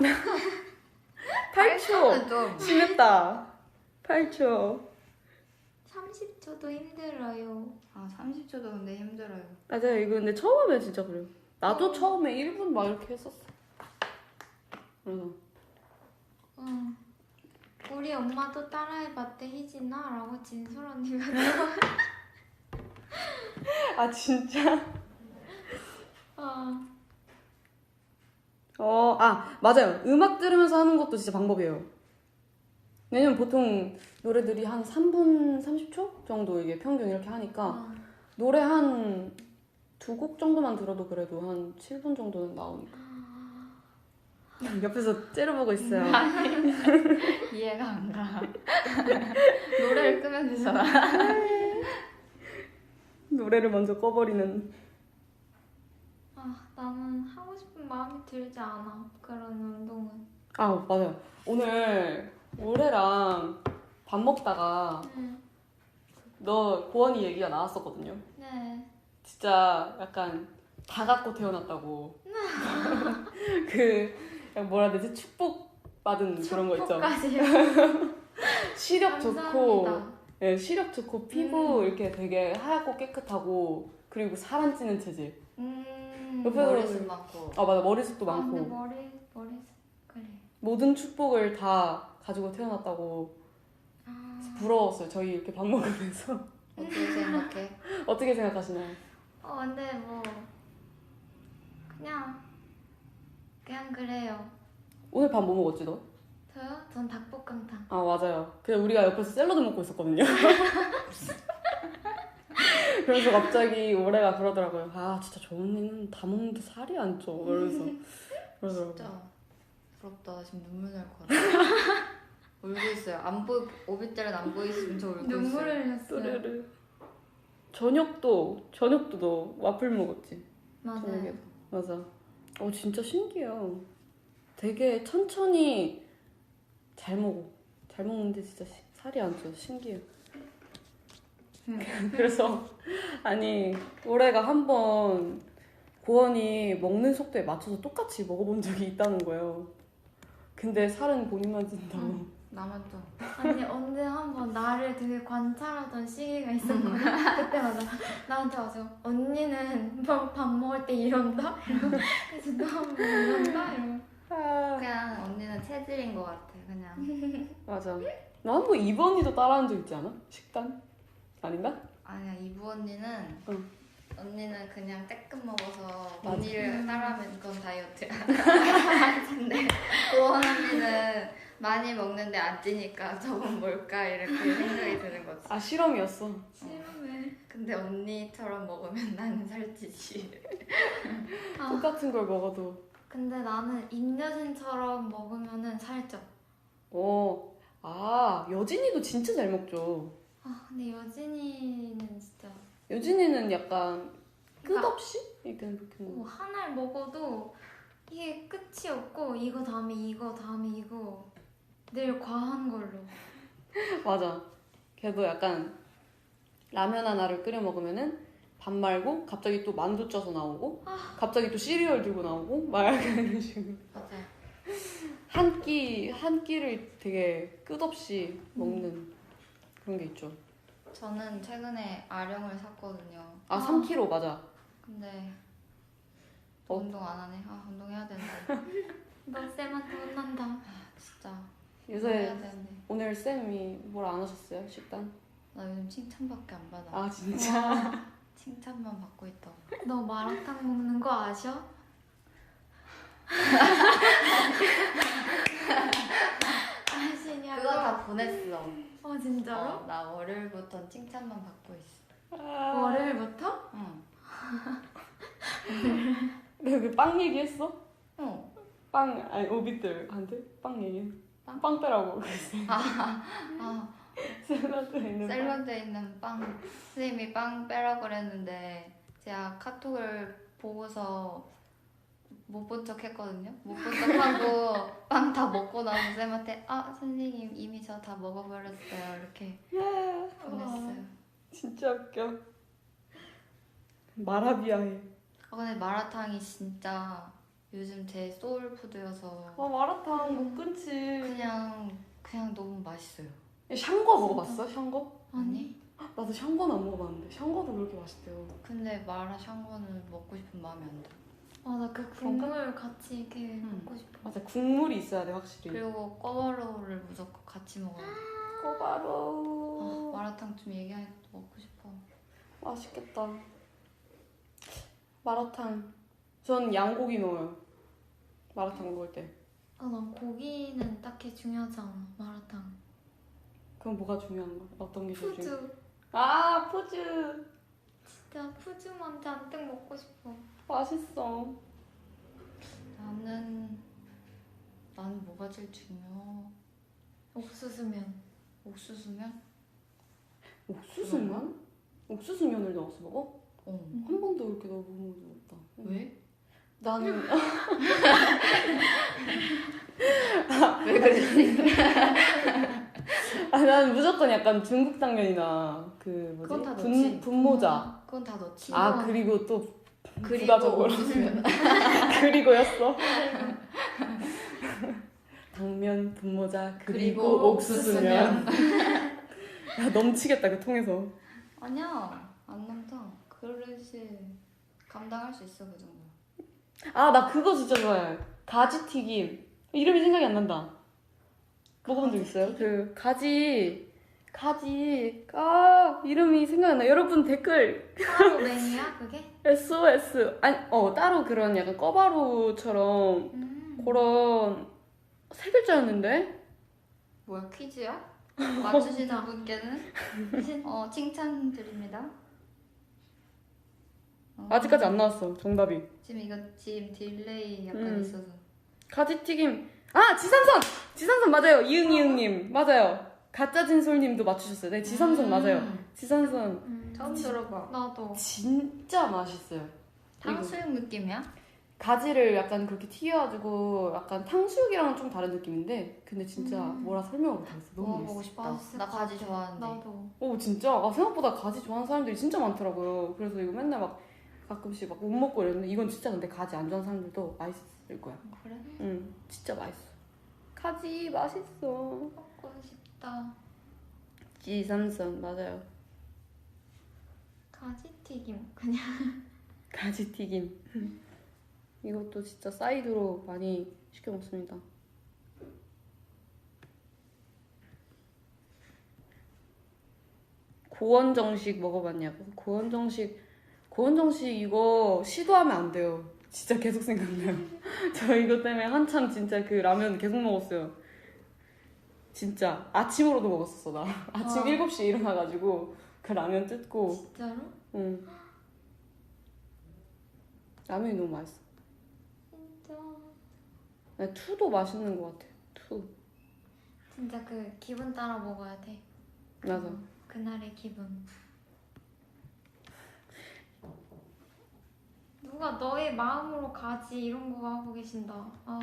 8초! 8초는 좀. 심했다. 8초. 30초도 힘들어요. 아 30초도 근데 힘들어요. 맞아요. 이거 근데 처음에 진짜 그래요. 나도 처음에 1분 막 이렇게 했었어. 그래서 우리 엄마도 따라해봤대 희진아 라고 진솔 언니가 진짜? 어. 맞아요. 음악 들으면서 하는 것도 진짜 방법이에요. 왜냐면 보통 노래들이 한 3분 30초 정도 이게 평균 이렇게 하니까 노래 한 2곡 정도만 들어도 그래도 한 7분 정도는 나오니까. 옆에서 째려보고 있어요. 이해가 안 가. 노래를 끄면 되잖아. 노래를 먼저 꺼버리는. 나는 하고 싶은 마음이 들지 않아 그런 운동은. 맞아요. 오늘 올해랑 밥 먹다가 너 고원이 얘기가 나왔었거든요. 네. 진짜 약간 다 갖고 태어났다고. 그냥 뭐라 해야 되지? 축복받은 그런 거 있죠. 축복까지요. 시력 좋고, 감사합니다. 네, 시력 좋고 피부 이렇게 되게 하얗고 깨끗하고 그리고 살 안 찌는 체질. 옆에서- 머리숱 많고. 아 맞아, 머리숱도 아, 근데 많고 머리 그래. 모든 축복을 다 가지고 태어났다고 부러웠어요. 저희 이렇게 밥 먹으면서. 어떻게 생각해? 어떻게 생각하시나요? 근데 뭐 그냥 그래요. 오늘 밥 뭐 먹었지 너? 저요? 전 닭볶음탕. 아 맞아요. 그냥 우리가 옆에서 샐러드 먹고 있었거든요. 그래서 갑자기 올해가 그러더라고요. 아 진짜 저 언니는 다 먹는데 살이 안 쪄. 이러면서 그러더라고요. 진짜 부럽다. 지금 눈물 날 것 같아. 울고 있어요. 오비 때는 안 보이시면 저 울고 있어요. 눈물을 흘렸어요. 또르르. 저녁도 너 와플 먹었지? 맞아요. 저녁에. 맞아. 진짜 신기해요. 되게 천천히 잘 먹어. 잘 먹는데 진짜 살이 안 쪄. 신기해요. 그래서 아니 올해가 한번 고원이 먹는 속도에 맞춰서 똑같이 먹어본 적이 있다는 거예요. 근데 살은 본인만 찐다고. 나만 좀. 아니 언제 한번 나를 되게 관찰하던 시기가 있었거든. 그때마다 나한테 와서 언니는 뭐 밥 먹을 때 이런다? 그래서 너 한번 이런다? 이러고. 그냥 언니는 체질인 것 같아. 그냥. 맞아. 나 한 번 이브 언니도 따라한 적 있지 않아? 식단? 아닌가? 아니야, 이브 언니는 응. 언니는 그냥 떼끔 먹어서 맞아. 언니를 따라하면 그건 다이어트야. 근데 고원 언니는 많이 먹는데 안 찌니까 저건 뭘까 이렇게 생각이 드는 거지. 아 실험이었어. 싫으면. 근데 언니처럼 먹으면 나는 살찌지. 똑같은 걸 먹어도. 근데 나는 임여진처럼 먹으면은 살쪄. 여진이도 진짜 잘 먹죠. 근데 여진이는 진짜 여진이는 약간 그러니까 끝없이? 약간 그렇게 먹어. 하나를 먹어도 이게 끝이 없고 이거 다음에 이거 다음에 이거 늘 과한 걸로. 맞아. 걔도 약간 라면 하나를 끓여 먹으면은 밥 말고 갑자기 또 만두 쪄서 나오고 갑자기 또 시리얼 들고 나오고 막 약간 이런 식으로 맞아. 한 끼를 되게 끝없이 먹는 그런 게 있죠. 저는 최근에 아령을 샀거든요. 3kg 맞아. 근데 어? 운동 안 하네. 운동해야 되는데. 너 쌤한테 혼난다. 진짜. 요새 운동해야 되는데. 오늘 쌤이 뭘 안 하셨어요? 식단? 나 요즘 칭찬밖에 안 받아. 진짜? 칭찬만 받고 있다. 너 마라탕 먹는 거 아셔? 아시냐고? 그거 다 보냈어. 진짜로? 나 월요일부터 칭찬만 받고 있어. 월요일부터? 응. 내가 그 빵 얘기했어? 응. 아니 오비들한테 빵 얘기. 빵? 빵 빼라고 그랬어요. 샐러드에 있는 빵. 샐러드에 있는 빵. 선생님이 빵 빼라 그랬는데 제가 카톡을 보고서 못 본 척 했거든요. 못 본 척 하고 빵 다 먹고 나서 쌤한테 선생님 이미 저 다 먹어버렸어요. 이렇게 보냈어요. 진짜 웃겨. 마라비아해. 근데 마라탕이 진짜 요즘 제 소울푸드여서 마라탕 못 끊지. 그냥 너무 맛있어요. 샹궈 먹어봤어? 샹궈? 아니? 나도 샹궈는 안 먹어봤는데 샹궈도 그렇게 맛있대요. 근데 마라샹궈는 먹고 싶은 마음이 안 들어. 나 그 국물 같이 이렇게 먹고 싶어. 맞아, 국물이 있어야 돼 확실히. 그리고 꿔바로우를 무조건 같이 먹어야 돼. 꼬바로. 마라탕 좀 얘기하니까 또 먹고 싶어. 맛있겠다. 마라탕. 전 양고기 넣어요. 마라탕 먹을 때. 난 고기는 딱히 중요하지 않아. 마라탕. 그럼 뭐가 중요한 거야? 어떤 게 제일 중요해? 푸즈. 푸즈. 진짜 푸즈만 잔뜩 먹고 싶어. 맛있어. 나는 뭐가 제일 중요? 옥수수면. 옥수수면? 옥수수면? 옥수수면을 넣어서 먹어? 한 번도 그렇게 넣어본 적 없다. 왜? 나는 왜 그랬지? 난 무조건 약간 중국 당면이나 그 그건 다 뭐지? 넣지. 분모자. 그건 다 넣지. 그리고 또 그리고 부가적으로 옥수수면. 그리고였어. 당면, 분모자, 그리고 옥수수면. 야, 넘치겠다 그 통에서. 아니야, 안 넘쳐. 그릇이 감당할 수 있어 그 정도. 아, 나 그거 진짜 좋아해. 가지튀김. 이름이 생각이 안 난다. 먹어본 적 있어요? 그 이름이 생각이 안 나. 여러분 댓글 따로 메뉴야 그게? SOS. 아니, 따로 그런 약간 꿔바로우처럼 그런 세 글자였는데? 뭐야 퀴즈야? 맞추시는 분께는 칭찬드립니다. 아직까지 안 나왔어, 정답이. 지금 딜레이 약간 음. 있어서. 가지튀김. 아, 지삼선 맞아요. 이응님 맞아요. 가짜 진솔님도 맞추셨어요. 네, 지삼선 맞아요. 지삼선 처음 들어봐. 나도. 진짜 맛있어요. 탕수육 느낌이야? 가지를 약간 그렇게 튀겨가지고 약간 탕수육이랑은 좀 다른 느낌인데 근데 진짜 뭐라 설명을 못하겠어. 너무 먹어보고 맛있어. 싶다. 맛있을 나 것 가지 같아. 좋아하는데. 나도. 오, 진짜? 아, 생각보다 가지 좋아하는 사람들이 진짜 많더라고요. 그래서 이거 맨날 막 가끔씩 막 못 먹고 이랬는데 이건 진짜 근데 가지 안 좋아하는 사람들도 맛있을 거야. 그래? 응, 진짜 맛있어. 가지 맛있어. 먹고 싶다. 지삼선 맞아요. 가지튀김 그냥. 가지튀김. 이것도 진짜 사이드로 많이 시켜 먹습니다. 고원정식 먹어봤냐고? 고원정식 이거 시도하면 안 돼요. 진짜 계속 생각나요. 저 이거 때문에 한참 진짜 그 라면 계속 먹었어요. 진짜 아침으로도 먹었었어 나. 아침 7시에 일어나가지고 그 라면 뜯고. 진짜로? 응. 라면이 너무 맛있어. 진짜. 아니, 투도 맛있는 것 같아. 투. 진짜 그 기분 따라 먹어야 돼. 맞아. 그날의 기분. 누가 너의 마음으로 가지 이런 거 하고 계신다. 아.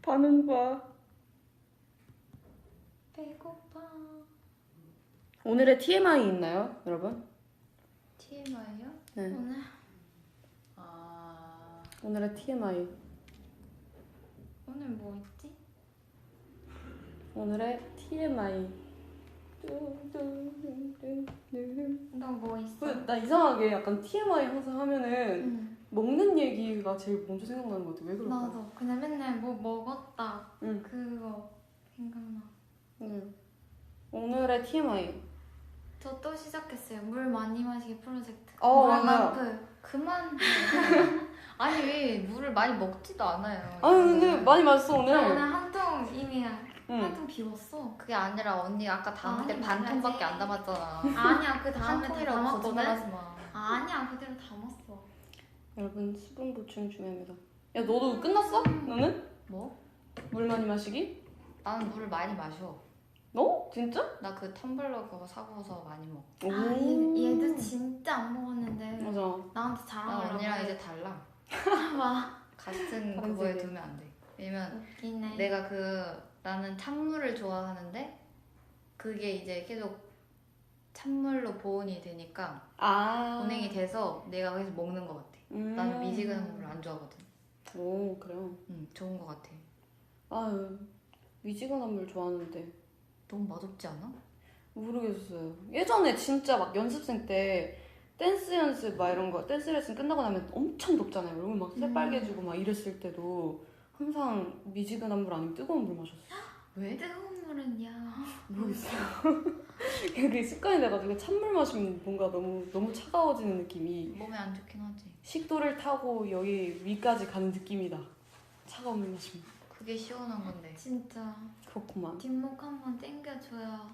반응 봐. 배고파. 오늘의 TMI 있나요, 여러분? TMI요? 네. 오늘 오늘의 TMI. 오늘 뭐 있지? 오늘의 TMI. 너 뭐 있어? 나 이상하게 약간 TMI 항상 하면은 응. 먹는 얘기가 제일 먼저 생각나는 것 같아. 왜 그럴까? 나도 그냥 맨날 뭐 먹었다. 응. 그거 생각나. 응. 오늘의 TMI. 저 또 시작했어요. 물 많이 마시기 프로젝트. 맞아요. 물만큼. 그만. 아니 왜 물을 많이 먹지도 않아요. 아니 근데 많이 마셨어 오늘. 나 오늘 한 통 이미 응. 한 통 비웠어. 그게 아니라 언니 아까 담을 때 아니, 반 통밖에 맞지. 안 담았잖아. 아니야 그 한 다음에 다 통이라고 담았거든. 거짓말하지 마. 아니야 그대로 담았어. 여러분 수분 보충 중요합니다. 야 너도 끝났어? 너는? 뭐? 물 많이 마시기? 나는 물을 많이 마셔. 너? 진짜? 나 그 텀블러 그거 사고서 많이 먹어. 아 얘도 진짜 안 먹었는데 맞아. 나한테 나 자랑하려고. 언니랑 이제 달라. 봐. 같은 다른 그거에 세계. 두면 안 돼. 왜냐면 웃기네. 내가 나는 찬물을 좋아하는데 그게 이제 계속 찬물로 보온이 되니까 보냉이 돼서 내가 계속 먹는 것 같아. 나는 미지근한 물을 안 좋아하거든. 오 그래요. 좋은 것 같아. 아유 미지근한 물 좋아하는데 너무 맛없지 않아? 모르겠어요. 예전에 진짜 막 연습생 때 댄스 연습 막 이런 거 댄스 레슨 끝나고 나면 엄청 덥잖아요. 얼굴 막 새빨개지고 막 이랬을 때도 항상 미지근한 물 아니면 뜨거운 물 마셨어. 왜? 뜨거운 물은 야. 모르겠어요. 그게 습관이 돼가지고 찬물 마시면 뭔가 너무 차가워지는 느낌이 몸에 안 좋긴 하지. 식도를 타고 여기 위까지 가는 느낌이다. 차가운 물 마시면. 그게 시원한 건데. 진짜 그렇구만. 뒷목 한번 당겨줘야.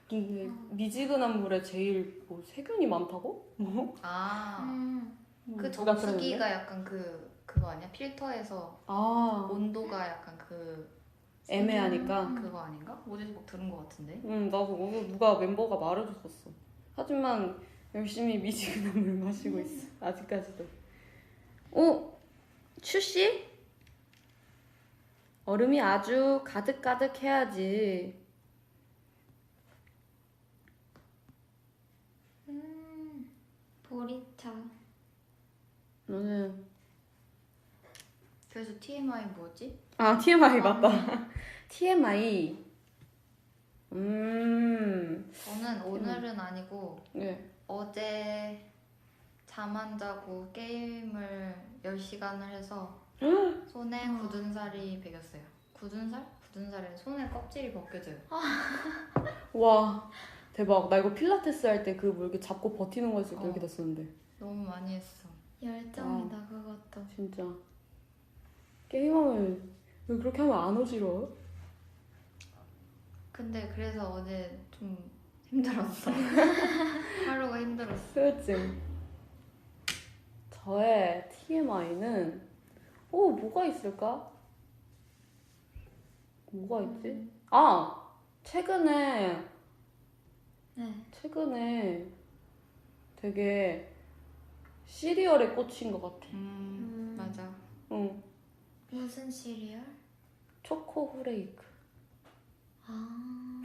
근데 미지근한 물에 제일 뭐 세균이 많다고? 뭐? 그 누가 정수기가 그랬는데? 약간 그거 아니야? 필터에서 아 온도가 약간 애매하니까. 그거 아닌가? 어디서 막 들은 것 같은데. 나도 누가 멤버가 말해줬었어. 하지만 열심히 미지근한 물 마시고 있어. 아직까지도. 추씨? 얼음이 아주 가득가득 해야지. 보리차. 너는 그래서 TMI 뭐지? TMI 맞다. TMI 저는 오늘은 아니고 네. 어제 잠 안 자고 게임을 10시간을 해서 손에 굳은 살이 배겼어요. 굳은 살? 굳은 살에 손에 껍질이 벗겨져요. 와, 대박. 나 이거 필라테스 할 때 그 뭐 이렇게 잡고 버티는 거 했을 때 이렇게 됐었는데. 너무 많이 했어. 열정이다 그것도. 진짜. 게임하면 왜 그렇게 하면 안 어지러워? 근데 그래서 어제 좀 힘들었어. 하루가 힘들었어. 그렇지. 저의 TMI는 뭐가 있을까? 뭐가 있지? 아! 최근에 네. 되게 시리얼에 꽂힌 것 같아. 맞아. 응. 무슨 시리얼? 초코 후레이크. 아.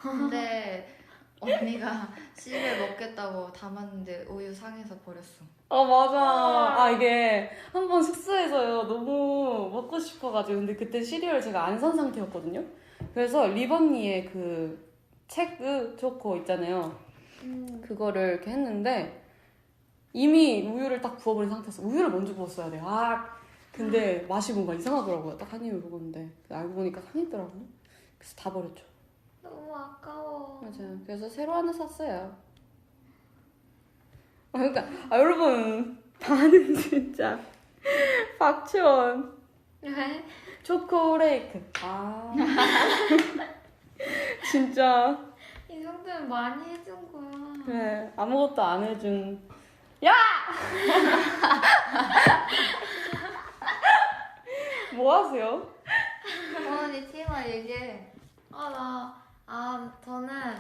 근데 언니가 씨를 먹겠다고 담았는데 우유 상해서 버렸어. 맞아. 이게 한 번 숙소에서요. 너무 먹고 싶어가지고. 근데 그때 시리얼 제가 안 산 상태였거든요. 그래서 리번니의 그 체크 초코 있잖아요. 그거를 이렇게 했는데 이미 우유를 딱 부어버린 상태에서 우유를 먼저 부었어야 돼. 근데 맛이 뭔가 이상하더라고요. 딱 한 입을 먹었는데 알고 보니까 상했더라고요. 그래서 다 버렸죠. 너무 아까워. 맞아요. 그래서 새로 하나 샀어요. 그러니까 여러분 반은 진짜 박치원 왜? 초코레이크. 진짜 이 정도면 많이 해준 거야. 그래 아무것도 안 해준 야! 뭐 하세요? 언니 TMI 얘기해. 저는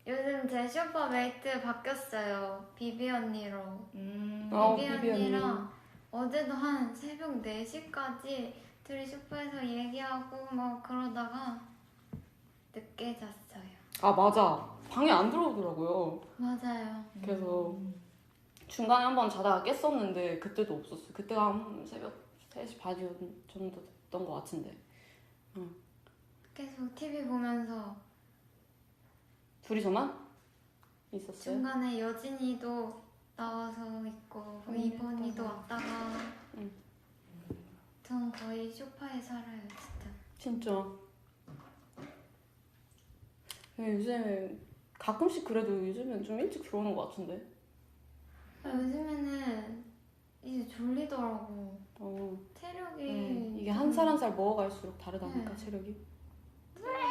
요즘 제 슈퍼 메이트 바뀌었어요. 비비 언니로. 비비 비비 언니. 언니랑 어제도 한 새벽 4시까지 둘이 슈퍼에서 얘기하고 막 그러다가 늦게 잤어요. 맞아 방에 안 들어오더라고요. 맞아요. 그래서 중간에 한번 자다가 깼었는데 그때도 없었어요. 그때가 한 새벽 3시 반 정도 됐던 것 같은데 계속 TV 보면서 둘이서만 있었어요? 중간에 여진이도 나와서 있고 이번이도 왔다가 전 거의 소파에 살아요 진짜. 진짜 요즘에 가끔씩 그래도 요즘엔 좀 일찍 들어오는 것 같은데 요즘에는 이제 졸리더라고. 체력이 이게 한 살 한 살 먹어갈수록 다르다니까 체력이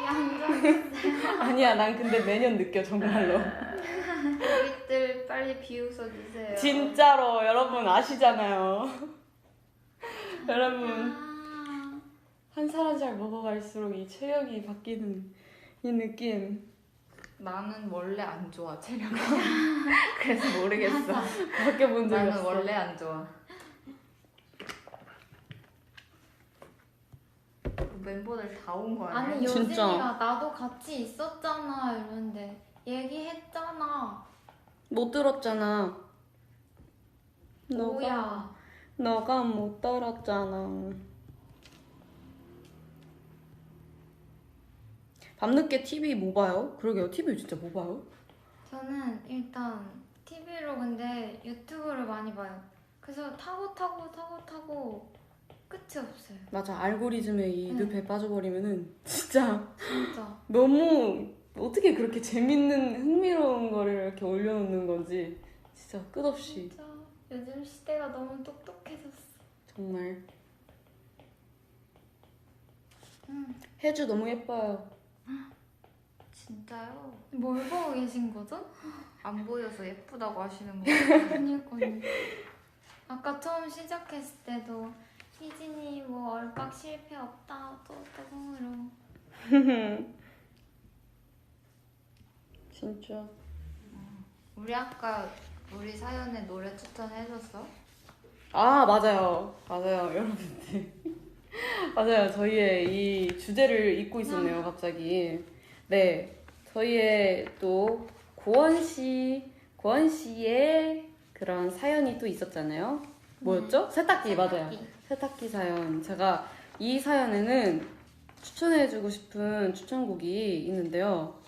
안 좋았어요. 아니야 난 근데 매년 느껴 정말로 고객들 빨리 비웃어주세요. 진짜로 여러분 아시잖아요 여러분 한 살 한 살 먹어갈수록 이 체력이 바뀌는 이 느낌 나는 원래 안 좋아 체력이. 그래서 모르겠어. 밖에 본 적이 나는 없어 원래 안 좋아. 멤버들 다 온 거 아니야? 아니 진짜. 여진이가 나도 같이 있었잖아 이러는데 얘기했잖아. 못 들었잖아 뭐야? 너가 못 들었잖아 밤늦게 TV 뭐 봐요? 그러게요 TV 진짜 뭐 봐요? 저는 일단 TV로 근데 유튜브를 많이 봐요. 그래서 타고 끝이 없어요. 맞아 알고리즘에 이 늪에 빠져버리면은 진짜 진짜. 너무 어떻게 그렇게 재밌는 흥미로운 거를 이렇게 올려놓는 건지 진짜 끝없이 진짜 요즘 시대가 너무 똑똑해졌어. 정말 혜주 너무 예뻐요 진짜요? 뭘 보고 계신 거죠? 안 보여서 예쁘다고 하시는 거. 그니까요. 아까 처음 시작했을 때도 희진이 뭐 얼박 실패 없다 어쩌고저쩌고 진짜 우리 아까 우리 사연에 노래 추천해줬어? 맞아요 여러분들 맞아요 저희의 이 주제를 잊고 있었네요 갑자기 네 저희의 또 고원 씨의 그런 사연이 또 있었잖아요 뭐였죠? 세탁기 맞아요 세탁기 사연 제가 이 사연에는 추천해주고 싶은 추천곡이 있는데요.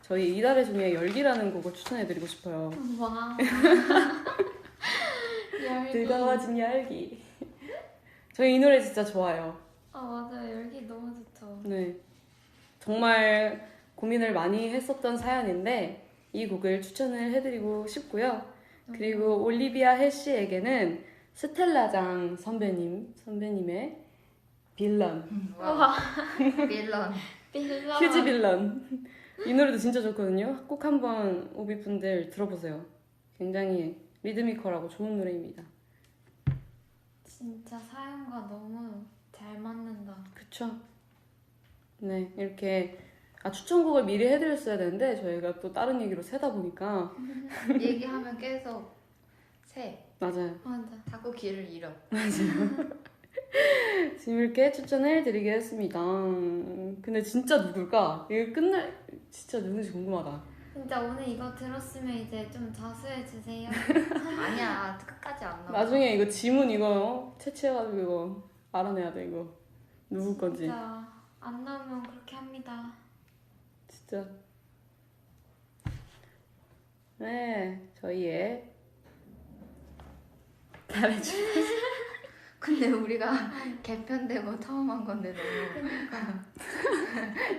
저희 이달의 종이의 열기라는 곡을 추천해드리고 싶어요. 와. 열기. 뜨거워진 열기. 저희 이 노래 진짜 좋아요. 아 맞아요. 열기 너무 좋죠. 네. 정말 고민을 많이 했었던 사연인데 이 곡을 추천을 해드리고 싶고요. 그리고 올리비아 해시에게는 스텔라장 선배님의 빌런, 와. 빌런. 빌런. 휴지 빌런. 이 노래도 진짜 좋거든요. 꼭 한번 오비분들 들어보세요. 굉장히 리드미컬하고 좋은 노래입니다. 진짜 사연과 너무 잘 맞는다. 그쵸? 네, 이렇게 추천곡을 미리 해드렸어야 되는데 저희가 또 다른 얘기로 새다 보니까 얘기하면 계속 새. 맞아요. 맞아. 자꾸 길을 잃어. 지금 이렇게 추천을 드리겠습니다. 근데 진짜 누굴까? 이거 끝날 진짜 누군지 궁금하다. 진짜 오늘 이거 들었으면 이제 좀 자수해 주세요. 아니야. 끝까지 안 나와. 나중에 이거 지문 이거 채취해가지고 이거 알아내야 돼 이거 누구 건지. 진짜 안 나오면 그렇게 합니다. 진짜. 네, 저희의 잘해줘. 근데 우리가 개편되고 처음 한 건데 너무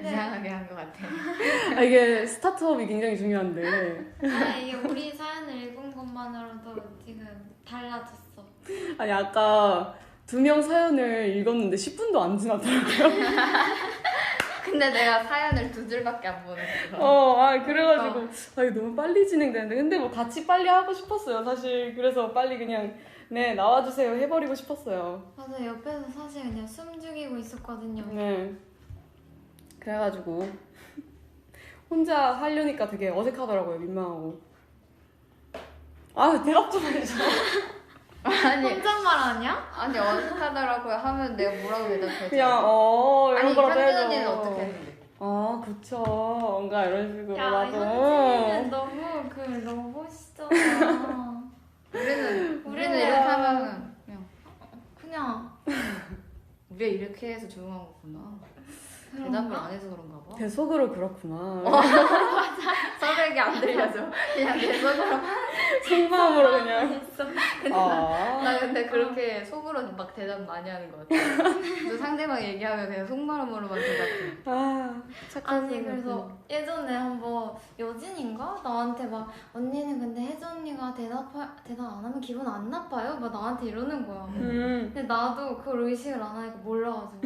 이상하게 한 것 같아. 이게 스타트업이 굉장히 중요한데. 아 이게 우리 사연을 읽은 것만으로도 지금 달라졌어. 아니 아까 2명 사연을 읽었는데 10분도 안 지났더라고요. 근데 내가 사연을 2줄밖에 안 보냈어. 그래가지고 이거 너무 빨리 진행되는데 근데 뭐 같이 빨리 하고 싶었어요 사실. 그래서 빨리 그냥 네 나와주세요 해버리고 싶었어요. 맞아 옆에서 사실 그냥 숨 죽이고 있었거든요. 네. 그래가지고 혼자 하려니까 되게 어색하더라고요. 민망하고. 대답 좀 해줘. 아니 혼잣말 아니야? 아니 어색하더라고요 하면 내가 뭐라고 대답해줘. 그냥 이런 아니 거라도 현진 해줘. 언니는 어떻게 했는데? 그쵸. 뭔가 이런 식으로 야 나도. 현진이는 너무 그 로봇이잖아. 우리는 이렇게 하면 그냥 우리가 이렇게 해서 조용한 거구나. 대답을 안 해서 그런가 봐. 내 속으로 그렇구나. 서백이 안 들려서 그냥 내 속으로. 속마음으로 그냥. 했어. 나 근데 그렇게 속으로 막 대답 많이 하는 것 같아. 또 상대방 얘기하면 그냥 속마음으로만 대답해. 착한 아니 생각. 그래서 예전에 한번 여진인가 나한테 막 언니는 근데 혜주 언니가 대답 안 하면 기분 안 나빠요? 막 나한테 이러는 거야. 근데 나도 그걸 의식을 안 하니까 몰라가지고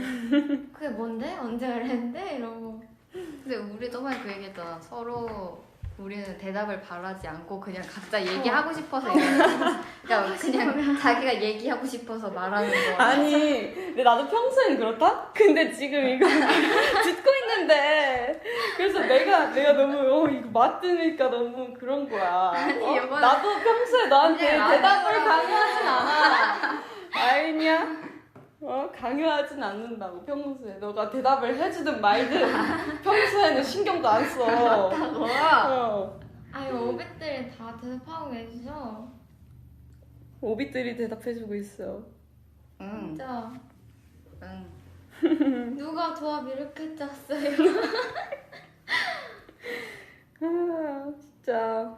그게 뭔데? 언제 그랬는데? 이러고. 근데 우리 저번에 그 얘기했잖아. 서로 우리는 대답을 바라지 않고 그냥 각자 얘기하고 싶어서 얘기하는. 그러니까 그냥 자기가 얘기하고 싶어서 말하는 거. 아니, 근데 나도 평소엔 그렇다? 근데 지금 이거 듣고 있는데 그래서 내가 너무 이거 맞으니까 너무 그런 거야. 이번에- 나도 평소에 너한테 그냥 대답을 아니더라고. 강요하진 않아. 알겠냐? 강요하진 않는다고 평소에. 너가 대답을 해주든 말든 평소에는 신경도 안 써. 뭐야? 아니 오빛들이 다 대답하고 계시죠? 오빛들이 대답해주고 있어. 응. 진짜 응. 누가 조합 이렇게 짰어요? 진짜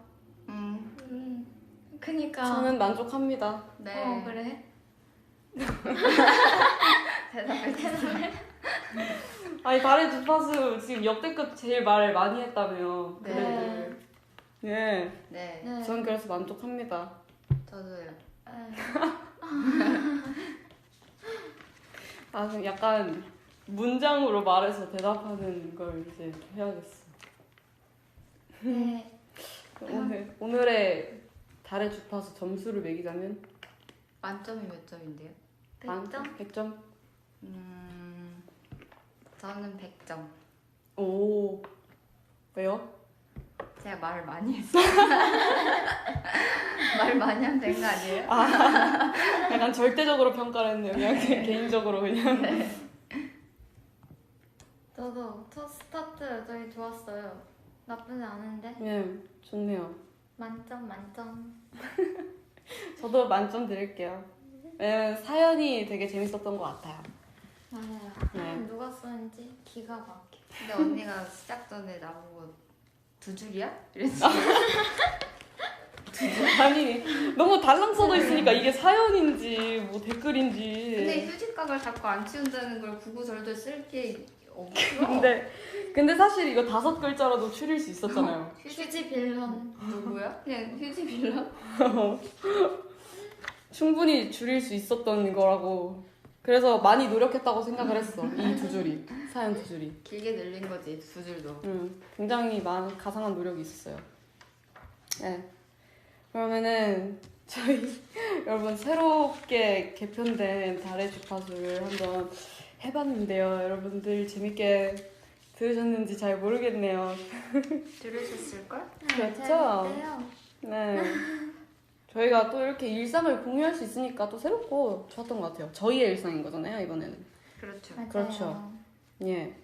응. 그니까 저는 만족합니다. 네. 그래? 대답해. 아니 달의 주파수 지금 역대급 제일 말 많이 했다며. 네. 그래도. 네. 네. 네. 전 그래서 만족합니다. 저도요. 그럼 약간 문장으로 말해서 대답하는 걸 이제 해야겠어. 네. 오늘의 달의 주파수 점수를 매기자면 만점이 몇 점인데요? 100점? 100점? 저는 100점. 오. 왜요? 제가 말을 많이 했어요. 말 많이 하면 된 거 아니에요? 약간 절대적으로 평가를 했네요. 그냥 개인적으로 그냥. 저도 첫 스타트 되게 좋았어요. 나쁘지 않은데? 네, 좋네요. 만점. 저도 만점 드릴게요. 왜냐면 사연이 되게 재밌었던 것 같아요. 맞아요. 네. 누가 썼는지 기가 막혀. 근데 언니가 시작 전에 나보고 2줄이야? 이랬어. 아니 너무 달랑 써져 있으니까 이게 사연인지 뭐 댓글인지. 근데 휴지각을 자꾸 안 치운다는 걸 구구절절 쓸 게 없어. 근데 사실 이거 5글자라도 줄일 수 있었잖아요. 휴지 빌런. 누구야? 그냥 휴지 빌라? 충분히 줄일 수 있었던 거라고. 그래서 많이 노력했다고 생각을 했어. 이 2줄이. 사연 2줄이. 길게 늘린 거지 2줄도. 굉장히 많은 가상한 노력이 있었어요. 네. 그러면은 저희 여러분 새롭게 개편된 달의 주파수를 한번 해봤는데요. 여러분들 재밌게 들으셨는지 잘 모르겠네요. 들으셨을걸? 그렇죠? 재밌대요. 네. 저희가 또 이렇게 일상을 공유할 수 있으니까 또 새롭고 좋았던 것 같아요. 저희의 일상인 거잖아요, 이번에는. 그렇죠. 맞아요. 그렇죠. 예.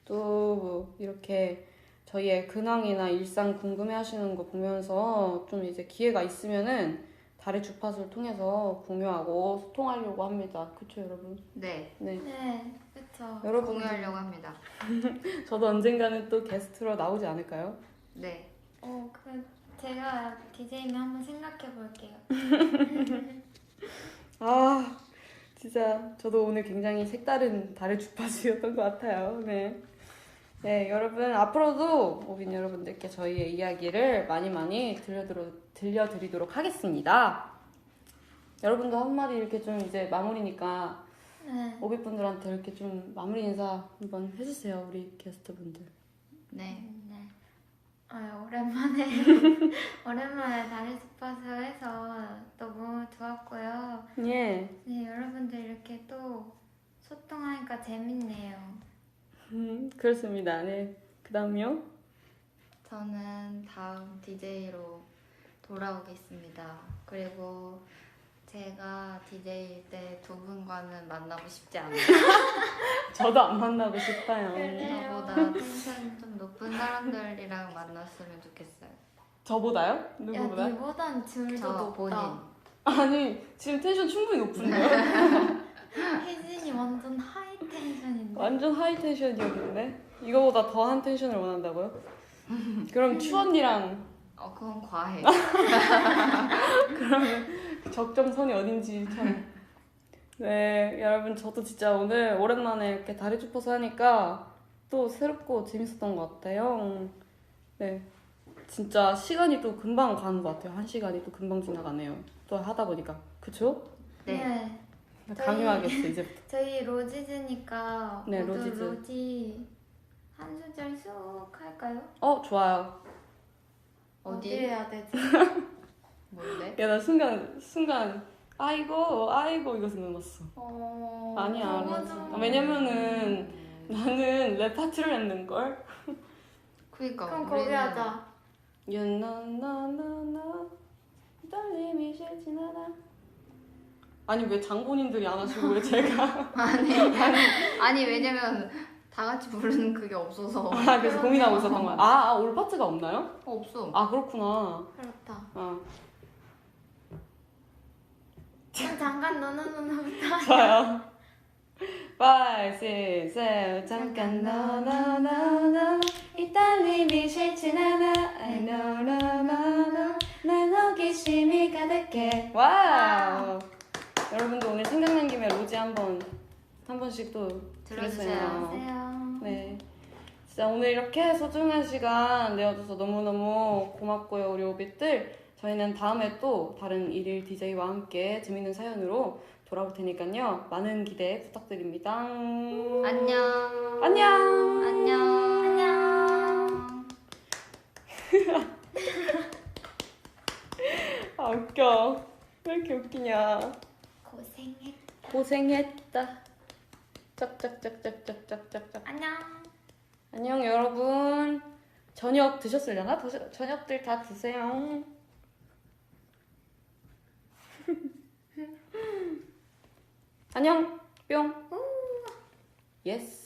또 뭐 이렇게 저희의 근황이나 일상 궁금해하시는 거 보면서 좀 이제 기회가 있으면은 달의 주파수를 통해서 공유하고 소통하려고 합니다. 그렇죠, 여러분? 네. 네. 네, 그쵸. 여러분, 공유하려고 합니다. 저도 언젠가는 또 게스트로 나오지 않을까요? 네. 제가 DJ면 한번 생각해 볼게요. 아, 진짜 저도 오늘 굉장히 색다른 달의 주파수였던 것 같아요. 네. 네, 여러분 앞으로도 오빈 여러분들께 저희의 이야기를 많이 들려드리도록 하겠습니다. 여러분도 한마디 이렇게 좀 이제 마무리니까 네. 오빈분들한테 이렇게 좀 마무리 인사 한번 해주세요, 우리 게스트분들. 네. 네. 오랜만에 오랜만에 달의 주파수에서 너무 좋았고요. 예. 네, 여러분들 이렇게 또 소통하니까 재밌네요. 그렇습니다. 네. 그 다음요? 저는 다음 DJ로 돌아오겠습니다. 그리고 제가 DJ일 때 2분과는 만나고 싶지 않아요. 저도 안 만나고 싶어요. 저보다 텐션 좀 높은 사람들이랑 만났으면 좋겠어요. 저보다요? 야, 누구보다? 니보단 둘도 저 높다. 본인. 아니, 지금 텐션 충분히 높은데요? 혜진이 완전 하이 텐션인데. 완전 하이 텐션이었는데? 이거보다 더한 텐션을 원한다고요? 그럼 추 언니랑 그건 과해. 그러면 적정선이 어딘지 참. 네, 여러분 저도 진짜 오늘 오랜만에 이렇게 다리 주파수 하니까 또 새롭고 재밌었던 것 같아요. 네, 진짜 시간이 또 금방 가는 것 같아요. 1시간이 또 금방 지나가네요. 또 하다 보니까. 그쵸? 네. 강요하겠어, 이제부터. 저희 로지즈니까 네, 모두 로지즈. 로지 한 소절 쑥 할까요? 좋아요. 어디? 해야 되지? 뭔데? 야, 나 순간 아이고 이거 생각났어. 아니야. 맞아. 왜냐면은 나는 랩 파트를 했는걸. 그니까 그럼 거기 하자. 유나나나나 떨림이 싫진 않아. 아니 왜 장본인들이 안 하시고 왜 제가 아니 왜냐면 다 같이 부르는 그게 없어서. 그래서 고민하고 있었던 거야. 올 파트가 없나요? 없어. 그렇구나. 그렇다. 아, 그럼 잠깐 너나너나부터. 좋아요. 5, 6, 7 잠깐 너너너너 이 떨림이 싫진 않아 I know no no no 난 호기심이 가득해. 와우. 여러분도 오늘 생각난 김에 로지 한 번씩 또 들어주세요. 안녕하세요. 네. 진짜 오늘 이렇게 소중한 시간 내어줘서 너무너무 고맙고요, 우리 오빛들. 저희는 다음에 또 다른 일일 DJ와 함께 재밌는 사연으로 돌아올 테니까요. 많은 기대 부탁드립니다. 안녕. 안녕. 안녕. 웃겨. 왜 이렇게 웃기냐. 고생했다. 짝짝짝짝짝짝짝짝. 안녕. 안녕 여러분. 저녁 드셨으려나? 저녁들 다 드세요. 안녕. 뿅. 예스.